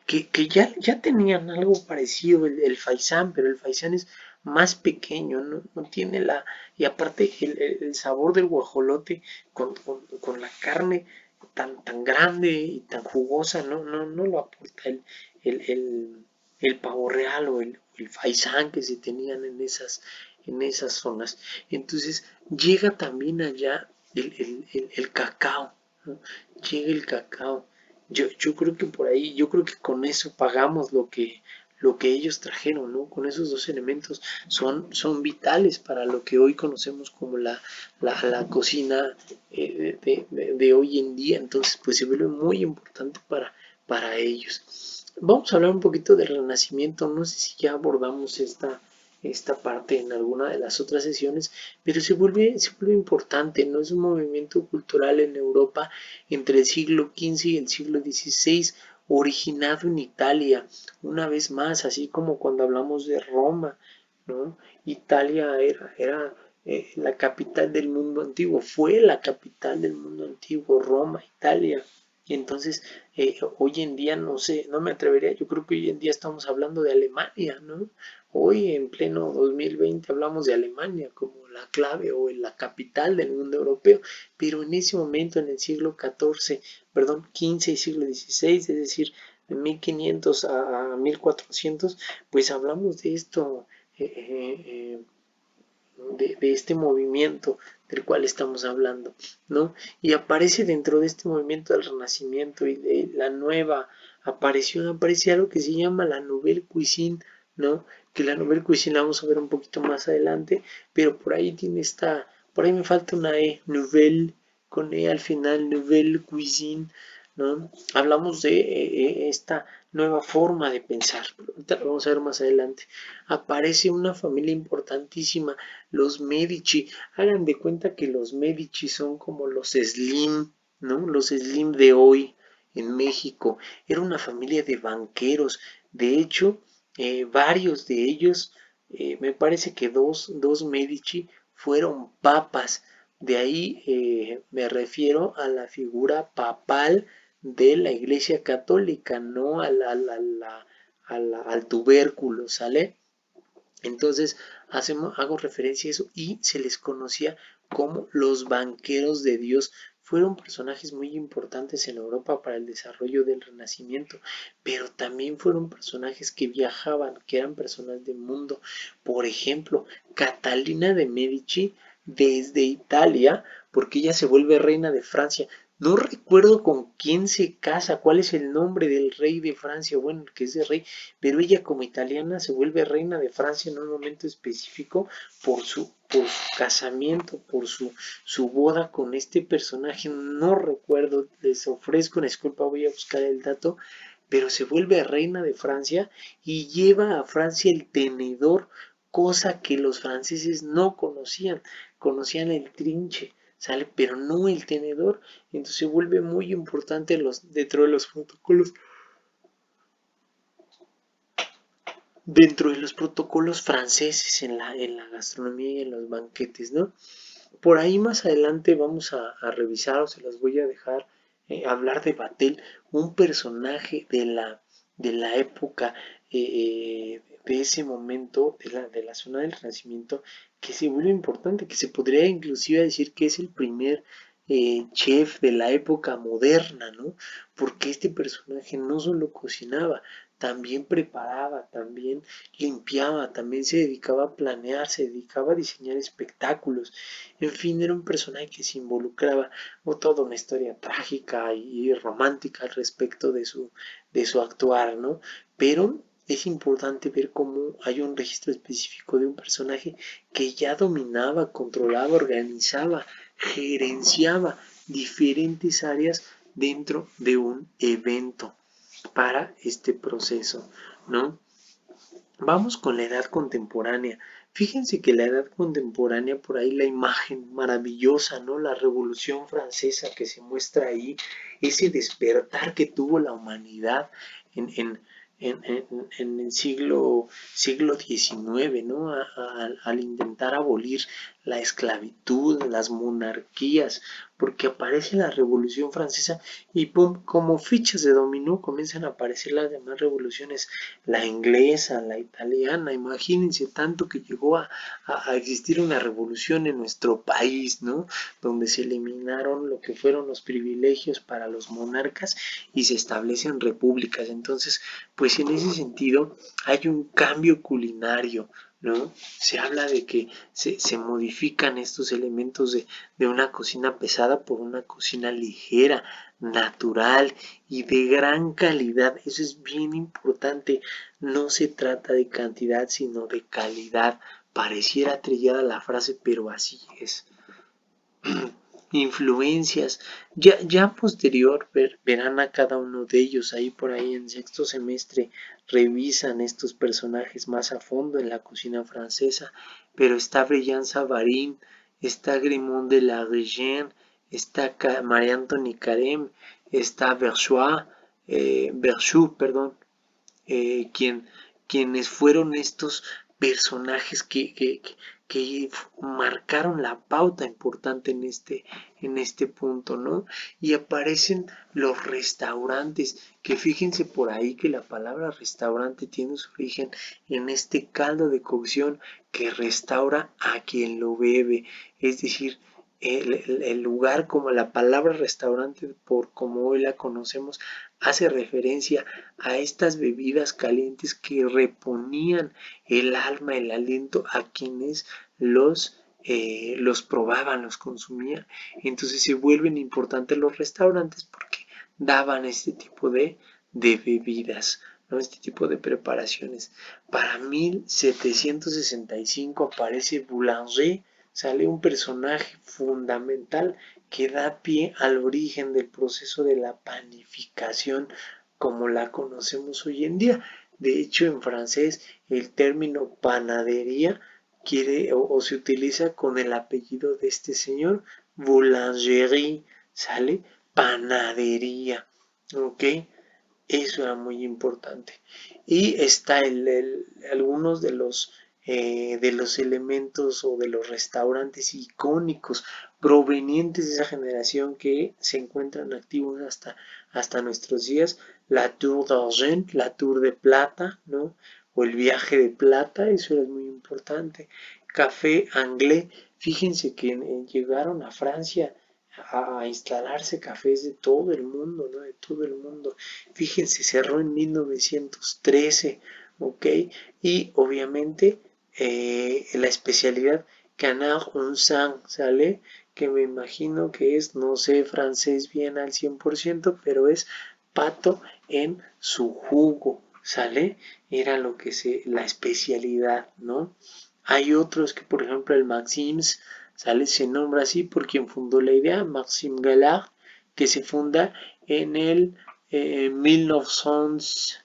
que ya tenían algo parecido el faisán, pero el faisán es más pequeño, no tiene la... Y aparte el sabor del guajolote con la carne tan grande y tan jugosa, no lo aporta el, el, el pavo real o el faisán que se tenían en esas zonas. Entonces llega también allá el cacao, ¿no? Llega el cacao. Yo creo que por ahí, yo creo que con eso pagamos lo que ellos trajeron, ¿no? Con esos dos elementos son vitales para lo que hoy conocemos como la cocina de hoy en día. Entonces, pues se vuelve muy importante para ellos. Vamos a hablar un poquito del Renacimiento. No sé si ya abordamos esta parte en alguna de las otras sesiones, pero se vuelve importante, ¿no? Es un movimiento cultural en Europa entre el siglo XV y el siglo XVI, originado en Italia, una vez más, así como cuando hablamos de Roma, ¿no? Italia era la capital del mundo antiguo, fue la capital del mundo antiguo, Roma, Italia. Y entonces, hoy en día no sé, no me atrevería, yo creo que hoy en día estamos hablando de Alemania, ¿no? Hoy en pleno 2020 hablamos de Alemania como la clave o la capital del mundo europeo, pero en ese momento, en el siglo XIV, perdón, XV y siglo XVI, es decir, de 1500 a 1400, pues hablamos de esto, de este movimiento del cual estamos hablando, ¿no? Y aparece dentro de este movimiento del Renacimiento y de la nueva aparición, aparece algo que se llama la Nouvelle Cuisine, ¿no? Que la Nouvelle Cuisine la vamos a ver un poquito más adelante, pero por ahí tiene por ahí me falta una E, Nouvelle, con E al final, Nouvelle Cuisine, ¿no? Hablamos de esta nueva forma de pensar, pero ahorita lo vamos a ver más adelante. Aparece una familia importantísima, los Medici. Hagan de cuenta que los Medici son como los Slim, ¿no? Los Slim de hoy en México. Era una familia de banqueros. De hecho, varios de ellos, me parece que dos Medici fueron papas. De ahí me refiero a la figura papal de la Iglesia Católica, no al tubérculo, ¿sale? Entonces hago referencia a eso y se les conocía como los banqueros de Dios. Fueron personajes muy importantes en Europa para el desarrollo del Renacimiento, pero también fueron personajes que viajaban, que eran personas del mundo. Por ejemplo, Catalina de Medici desde Italia, porque ella se vuelve reina de Francia. No recuerdo con quién se casa, cuál es el nombre del rey de Francia, bueno, el que es el rey, pero ella como italiana se vuelve reina de Francia en un momento específico por su casamiento, por su boda con este personaje, no recuerdo, les ofrezco una disculpa, voy a buscar el dato, pero se vuelve reina de Francia y lleva a Francia el tenedor, cosa que los franceses no conocían, conocían el trinche, ¿sale? Pero no el tenedor, entonces se vuelve muy importante dentro de los protocolos. Dentro de los protocolos franceses en la gastronomía y en los banquetes, ¿no? Por ahí más adelante vamos a revisar o se las voy a dejar hablar de Vatel, un personaje de la época, de ese momento, de la zona del Renacimiento, que se vuelve importante, que se podría inclusive decir que es el primer chef de la época moderna, ¿no? Porque este personaje no solo cocinaba, también preparaba, también limpiaba, también se dedicaba a planear, se dedicaba a diseñar espectáculos. En fin, era un personaje que se involucraba o toda una historia trágica y romántica al respecto de su actuar, ¿no? Pero es importante ver cómo hay un registro específico de un personaje que ya dominaba, controlaba, organizaba, gerenciaba diferentes áreas dentro de un evento para este proceso, ¿no? Vamos con la edad contemporánea. Fíjense que la edad contemporánea, por ahí la imagen maravillosa, ¿no? La Revolución Francesa que se muestra ahí, ese despertar que tuvo la humanidad en, en, en el siglo XIX, ¿no? Al intentar abolir la esclavitud, las monarquías, porque aparece la Revolución Francesa y ¡pum! Como fichas de dominó comienzan a aparecer las demás revoluciones, la inglesa, la italiana, imagínense tanto que llegó a existir una revolución en nuestro país, ¿no? Donde se eliminaron lo que fueron los privilegios para los monarcas y se establecen repúblicas. Entonces, pues en ese sentido hay un cambio culinario, ¿no? Se habla de que se modifican estos elementos de una cocina pesada por una cocina ligera, natural y de gran calidad. Eso es bien importante. No se trata de cantidad, sino de calidad. Pareciera trillada la frase, pero así es. Influencias. Ya posterior verán a cada uno de ellos ahí por ahí en sexto semestre, revisan estos personajes más a fondo en la cocina francesa, pero está Brillant Savarin, está Grimond de la Regine, está Marie-Antoine Carême, está Berchoux, perdón, quien, quienes fueron estos personajes que marcaron la pauta importante en este punto, ¿no? Y aparecen los restaurantes, que fíjense por ahí que la palabra restaurante tiene su origen en este caldo de cocción que restaura a quien lo bebe, es decir, el lugar como la palabra restaurante, por como hoy la conocemos, hace referencia a estas bebidas calientes que reponían el alma, el aliento a quienes los probaban, los consumían. Entonces se vuelven importantes los restaurantes porque daban este tipo de bebidas, ¿no? Este tipo de preparaciones. Para 1765 aparece Boulanger, sale un personaje fundamental que da pie al origen del proceso de la panificación como la conocemos hoy en día. De hecho, en francés el término panadería quiere o se utiliza con el apellido de este señor, boulangerie, ¿sale? Panadería, ¿ok? Eso era muy importante. Y está algunos de los elementos o de los restaurantes icónicos provenientes de esa generación que se encuentran activos hasta nuestros días. La Tour d'Argent, la Tour de Plata, ¿no? O el viaje de plata, eso era muy importante. Café Anglais, fíjense que llegaron a Francia a instalarse cafés de todo el mundo, ¿no? De todo el mundo. Fíjense, cerró en 1913, ¿ok? Y obviamente la especialidad Canard Unsan, ¿sale? Que me imagino que es, no sé francés bien al 100%, pero es pato en su jugo, ¿sale? Era lo que la especialidad, ¿no? Hay otros que, por ejemplo, el Maxims, ¿sale? Se nombra así por quien fundó la idea, Maxime Gallard, que se funda en el 1900,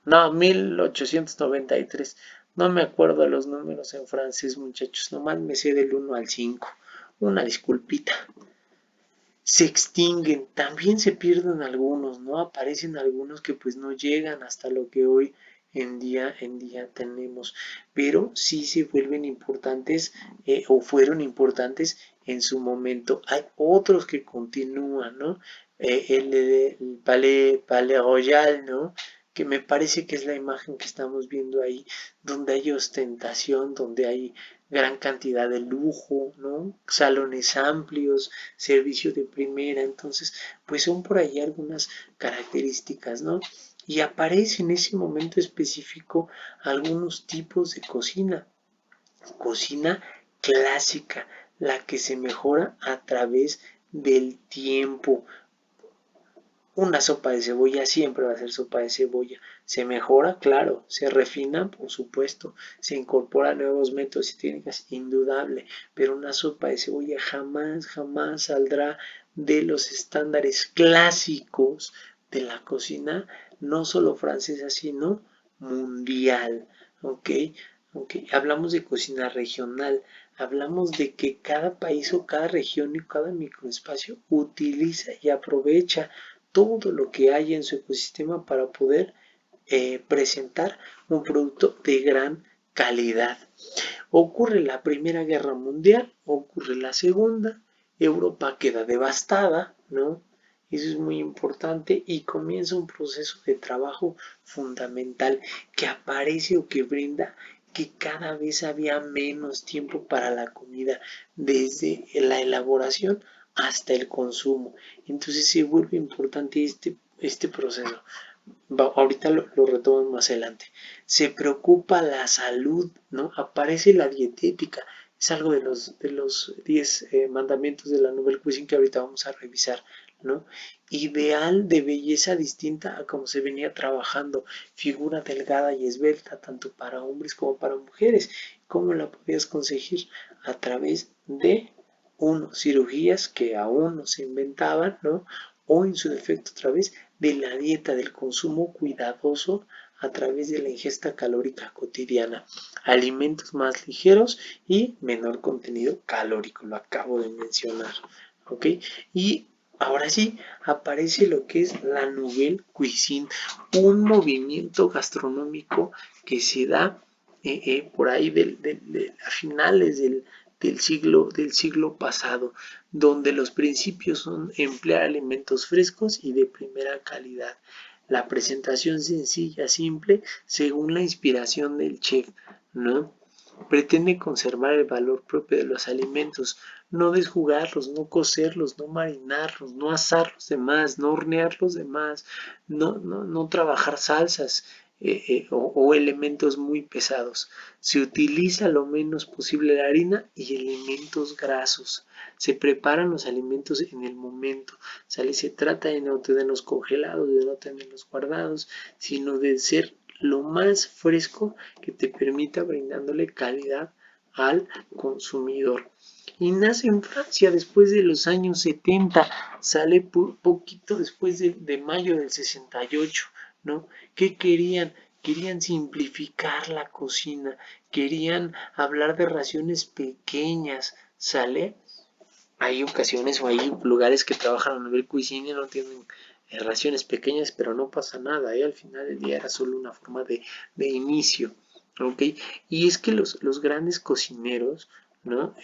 no, 1893. No me acuerdo los números en francés, muchachos, nomás me sé del 1 al 5. Una disculpita. Se extinguen, también se pierden algunos, ¿no? Aparecen algunos que pues no llegan hasta lo que hoy en día tenemos, pero sí se vuelven importantes o fueron importantes en su momento. Hay otros que continúan, ¿no? El Palais Royal, ¿no? Que me parece que es la imagen que estamos viendo ahí, donde hay ostentación, donde hay gran cantidad de lujo, ¿no? Salones amplios, servicio de primera, entonces, pues son por ahí algunas características, ¿no? Y aparece en ese momento específico algunos tipos de cocina clásica, la que se mejora a través del tiempo. Una sopa de cebolla siempre va a ser sopa de cebolla. Se mejora, claro, se refina, por supuesto, se incorporan nuevos métodos y técnicas, indudable, pero una sopa de cebolla jamás saldrá de los estándares clásicos de la cocina, no solo francesa, sino mundial, ¿ok? Okay. Hablamos de cocina regional, hablamos de que cada país o cada región y cada microespacio utiliza y aprovecha todo lo que hay en su ecosistema para poder presentar un producto de gran calidad. Ocurre la Primera Guerra Mundial, ocurre la Segunda, Europa queda devastada, ¿no? Eso es muy importante y comienza un proceso de trabajo fundamental que aparece o que brinda que cada vez había menos tiempo para la comida, desde la elaboración hasta el consumo. Entonces se vuelve importante este proceso. Ahorita lo retomo más adelante. Se preocupa la salud, ¿no? Aparece la dietética. Es algo de los 10 mandamientos de la Nouvelle Cuisine que ahorita vamos a revisar, ¿no? Ideal de belleza distinta a como se venía trabajando. Figura delgada y esbelta, tanto para hombres como para mujeres. ¿Cómo la podías conseguir? A través de cirugías que aún no se inventaban, ¿no? O en su defecto a través de la dieta, del consumo cuidadoso a través de la ingesta calórica cotidiana. Alimentos más ligeros y menor contenido calórico, lo acabo de mencionar. ¿Ok? Y ahora sí, aparece lo que es la Nouvelle Cuisine, un movimiento gastronómico que se da por ahí a finales del siglo pasado, donde los principios son emplear alimentos frescos y de primera calidad. La presentación sencilla, simple, según la inspiración del chef, ¿no? Pretende conservar el valor propio de los alimentos, no desjugarlos, no cocerlos, no marinarlos, no asarlos de más, no hornearlos de más, no trabajar salsas o elementos muy pesados. Se utiliza lo menos posible la harina y elementos grasos. Se preparan los alimentos en el momento. ¿Sale? Se trata de no tenerlos congelados, de no tenerlos guardados, sino de ser lo más fresco que te permita brindándole calidad al consumidor. Y nace en Francia después de los años 70, sale poquito después de mayo del 68, ¿no? ¿Qué querían? Querían simplificar la cocina, querían hablar de raciones pequeñas, ¿sale? Hay ocasiones o hay lugares que trabajan a nivel cuisine y no tienen raciones pequeñas, pero no pasa nada, al final del día era solo una forma de inicio, ¿ok? Y es que los grandes cocineros, ¿no?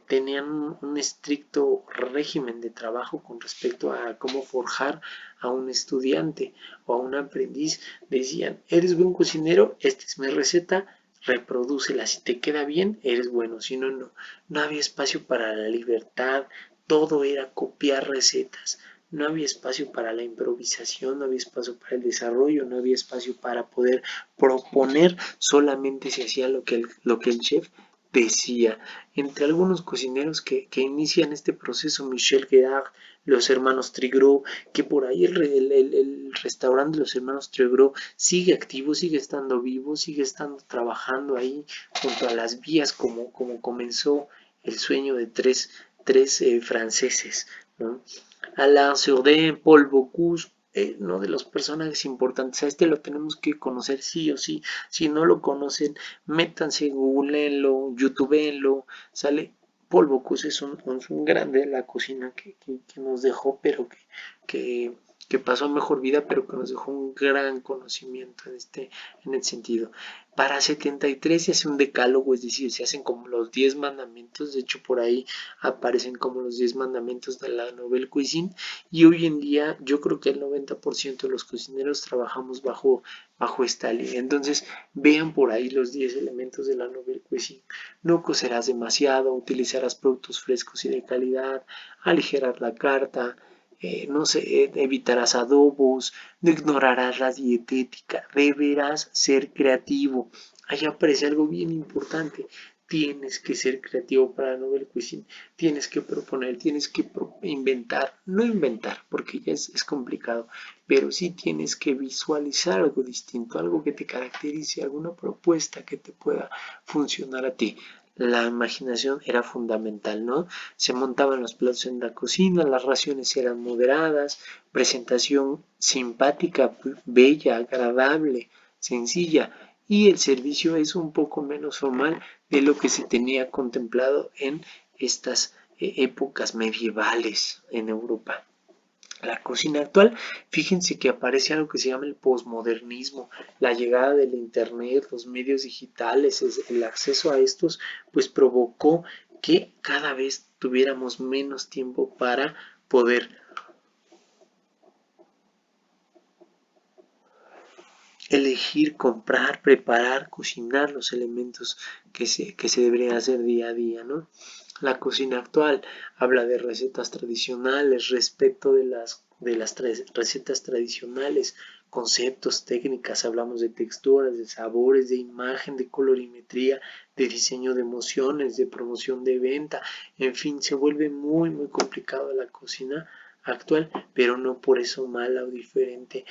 Tenían un estricto régimen de trabajo con respecto a cómo forjar a un estudiante o a un aprendiz. Decían, eres buen cocinero, esta es mi receta, reprodúcela, si te queda bien, eres bueno, si no, no. No había espacio para la libertad, todo era copiar recetas. No había espacio para la improvisación, no había espacio para el desarrollo, no había espacio para poder proponer, solamente se hacía lo que el chef decía. Entre algunos cocineros que inician este proceso, Michel Guérard, los hermanos Trigros, que por ahí el restaurante de los hermanos Trigros sigue activo, sigue estando vivo, sigue estando trabajando ahí junto a las vías como comenzó el sueño de tres franceses, ¿no? Alain Jourdain, Paul Bocuse, uno de los personajes importantes. A este lo tenemos que conocer sí o sí. Si no lo conocen, métanse, googleenlo, youtubeenlo, sale. Paul Bocuse es un grande de la cocina que nos dejó, pero que que pasó a mejor vida, pero que nos dejó un gran conocimiento en el sentido. Para 73 se hace un decálogo, es decir, se hacen como los 10 mandamientos, de hecho por ahí aparecen como los 10 mandamientos de la Nouvelle Cuisine, y hoy en día yo creo que el 90% de los cocineros trabajamos bajo esta línea. Entonces vean por ahí los 10 elementos de la Nouvelle Cuisine. No cocerás demasiado, utilizarás productos frescos y de calidad, aligerar la carta, no sé, evitarás adobos, no ignorarás la dietética, deberás ser creativo. Ahí aparece algo bien importante. Tienes que ser creativo para la Nouvelle Cuisine, tienes que proponer, tienes que inventar, no inventar, porque ya es complicado, pero sí tienes que visualizar algo distinto, algo que te caracterice, alguna propuesta que te pueda funcionar a ti. La imaginación era fundamental, ¿no? Se montaban los platos en la cocina, las raciones eran moderadas, presentación simpática, bella, agradable, sencilla, y el servicio es un poco menos formal de lo que se tenía contemplado en estas épocas medievales en Europa. La cocina actual, fíjense que aparece algo que se llama el posmodernismo, la llegada del internet, los medios digitales, el acceso a estos, pues provocó que cada vez tuviéramos menos tiempo para poder elegir, comprar, preparar, cocinar los elementos que se deberían hacer día a día, ¿no? La cocina actual habla de recetas tradicionales, respeto de las recetas tradicionales, conceptos, técnicas, hablamos de texturas, de sabores, de imagen, de colorimetría, de diseño de emociones, de promoción de venta, en fin, se vuelve muy, muy complicado la cocina actual, pero no por eso mala o diferente.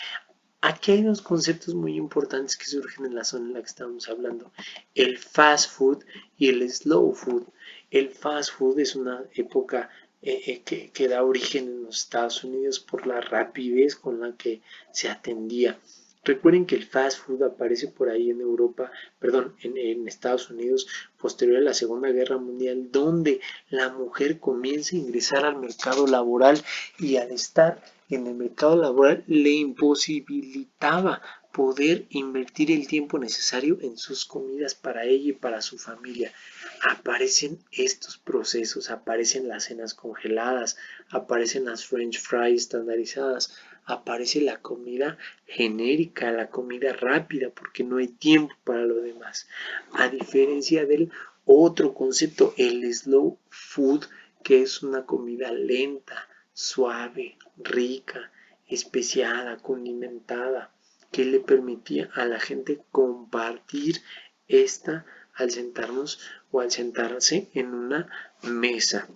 Aquí hay dos conceptos muy importantes que surgen en la zona en la que estamos hablando, el fast food y el slow food. El fast food es una época que da origen en los Estados Unidos por la rapidez con la que se atendía. Recuerden que el fast food aparece por ahí en Europa, perdón, en Estados Unidos posterior a la Segunda Guerra Mundial, donde la mujer comienza a ingresar al mercado laboral y al estar en el mercado laboral le imposibilitaba poder invertir el tiempo necesario en sus comidas para ella y para su familia. Aparecen estos procesos, aparecen las cenas congeladas, aparecen las French fries estandarizadas, aparece la comida genérica, la comida rápida, porque no hay tiempo para lo demás. A diferencia del otro concepto, el slow food, que es una comida lenta, suave, rica, especiada, condimentada, que le permitía a la gente compartir esta al sentarnos o al sentarse en una mesa.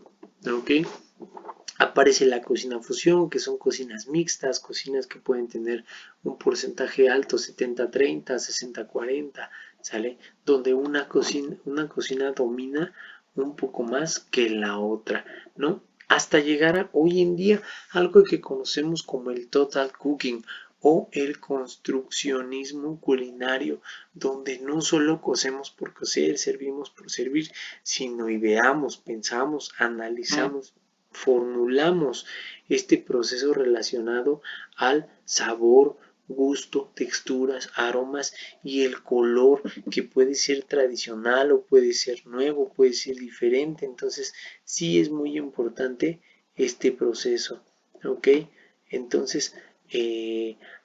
¿Ok? Aparece la cocina fusión, que son cocinas mixtas, cocinas que pueden tener un porcentaje alto, 70-30, 60-40, ¿sale? Donde una cocina domina un poco más que la otra, ¿no? Hasta llegar a hoy en día algo que conocemos como el total cooking o el construccionismo culinario, donde no solo cocemos por cocer, servimos por servir, sino ideamos, pensamos, analizamos, formulamos este proceso relacionado al sabor, gusto, texturas, aromas y el color, que puede ser tradicional o puede ser nuevo, puede ser diferente. Entonces sí es muy importante este proceso, ¿ok? Entonces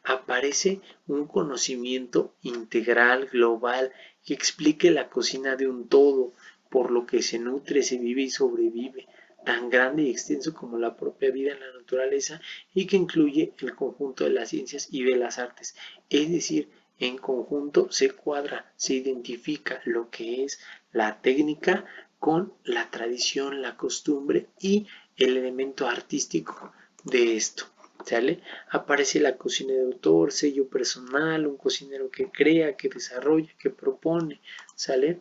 aparece un conocimiento integral, global, que explique la cocina de un todo, por lo que se nutre, se vive y sobrevive, tan grande y extenso como la propia vida en la naturaleza, y que incluye el conjunto de las ciencias y de las artes. Es decir, en conjunto se cuadra, se identifica lo que es la técnica con la tradición, la costumbre y el elemento artístico de esto. ¿Sale? Aparece la cocina de autor, sello personal, un cocinero que crea, que desarrolla, que propone, ¿sale?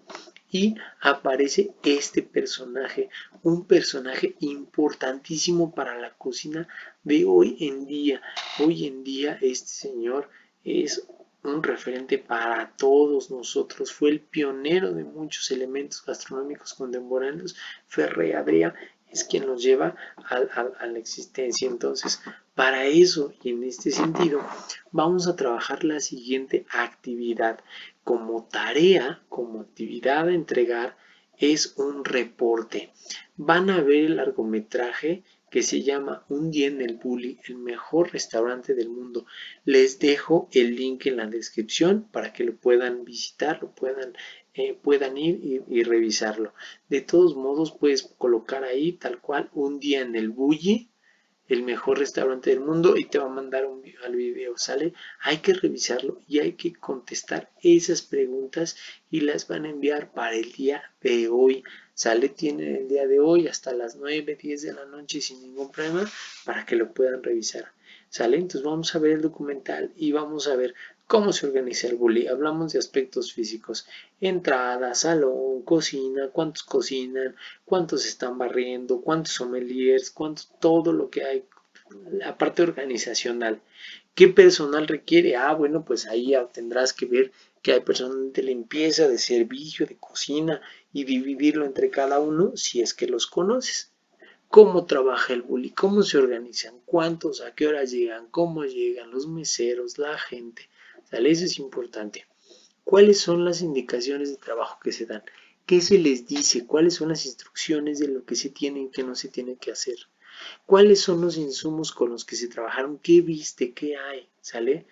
Y aparece este personaje, un personaje importantísimo para la cocina de hoy en día. Hoy en día este señor es un referente para todos nosotros, fue el pionero de muchos elementos gastronómicos contemporáneos. Ferrer Adrià es quien nos lleva a la existencia. Entonces, para eso y en este sentido, vamos a trabajar la siguiente actividad. Como tarea, como actividad a entregar, es un reporte. Van a ver el largometraje que se llama Un día en el Bulli, el mejor restaurante del mundo. Les dejo el link en la descripción para que lo puedan visitar, lo puedan ir y revisarlo. De todos modos, puedes colocar ahí tal cual Un día en el Bulli, el mejor restaurante del mundo, y te va a mandar al video, ¿sale? Hay que revisarlo y hay que contestar esas preguntas y las van a enviar para el día de hoy, ¿sale? Tienen el día de hoy hasta las 9, 10 de la noche sin ningún problema para que lo puedan revisar, ¿sale? Entonces vamos a ver el documental y vamos a ver cómo se organiza el bully. Hablamos de aspectos físicos, entrada, salón, cocina, cuántos cocinan, cuántos están barriendo, cuántos sommeliers, todo lo que hay, la parte organizacional. ¿Qué personal requiere? Bueno, pues ahí ya tendrás que ver que hay personal de limpieza, de servicio, de cocina y dividirlo entre cada uno si es que los conoces. ¿Cómo trabaja el bully? ¿Cómo se organizan? ¿Cuántos? ¿A qué horas llegan? ¿Cómo llegan? Los meseros, la gente. ¿Sale? Eso es importante. ¿Cuáles son las indicaciones de trabajo que se dan? ¿Qué se les dice? ¿Cuáles son las instrucciones de lo que se tiene y qué no se tiene que hacer? ¿Cuáles son los insumos con los que se trabajaron? ¿Qué viste? ¿Qué hay? ¿Sale?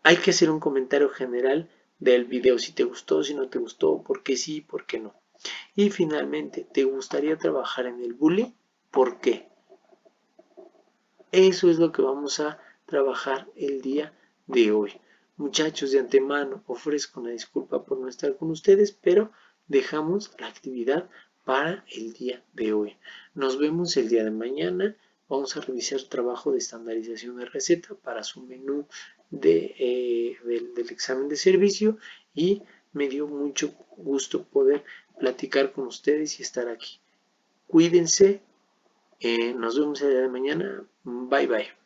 Hay que hacer un comentario general del video, si te gustó, si no te gustó, por qué sí, por qué no. Y finalmente, ¿te gustaría trabajar en el bully? ¿Por qué? Eso es lo que vamos a trabajar el día de hoy. Muchachos, de antemano ofrezco una disculpa por no estar con ustedes, pero dejamos la actividad para el día de hoy. Nos vemos el día de mañana. Vamos a revisar trabajo de estandarización de receta para su menú del examen de servicio y me dio mucho gusto poder platicar con ustedes y estar aquí. Cuídense, nos vemos el día de mañana. Bye bye.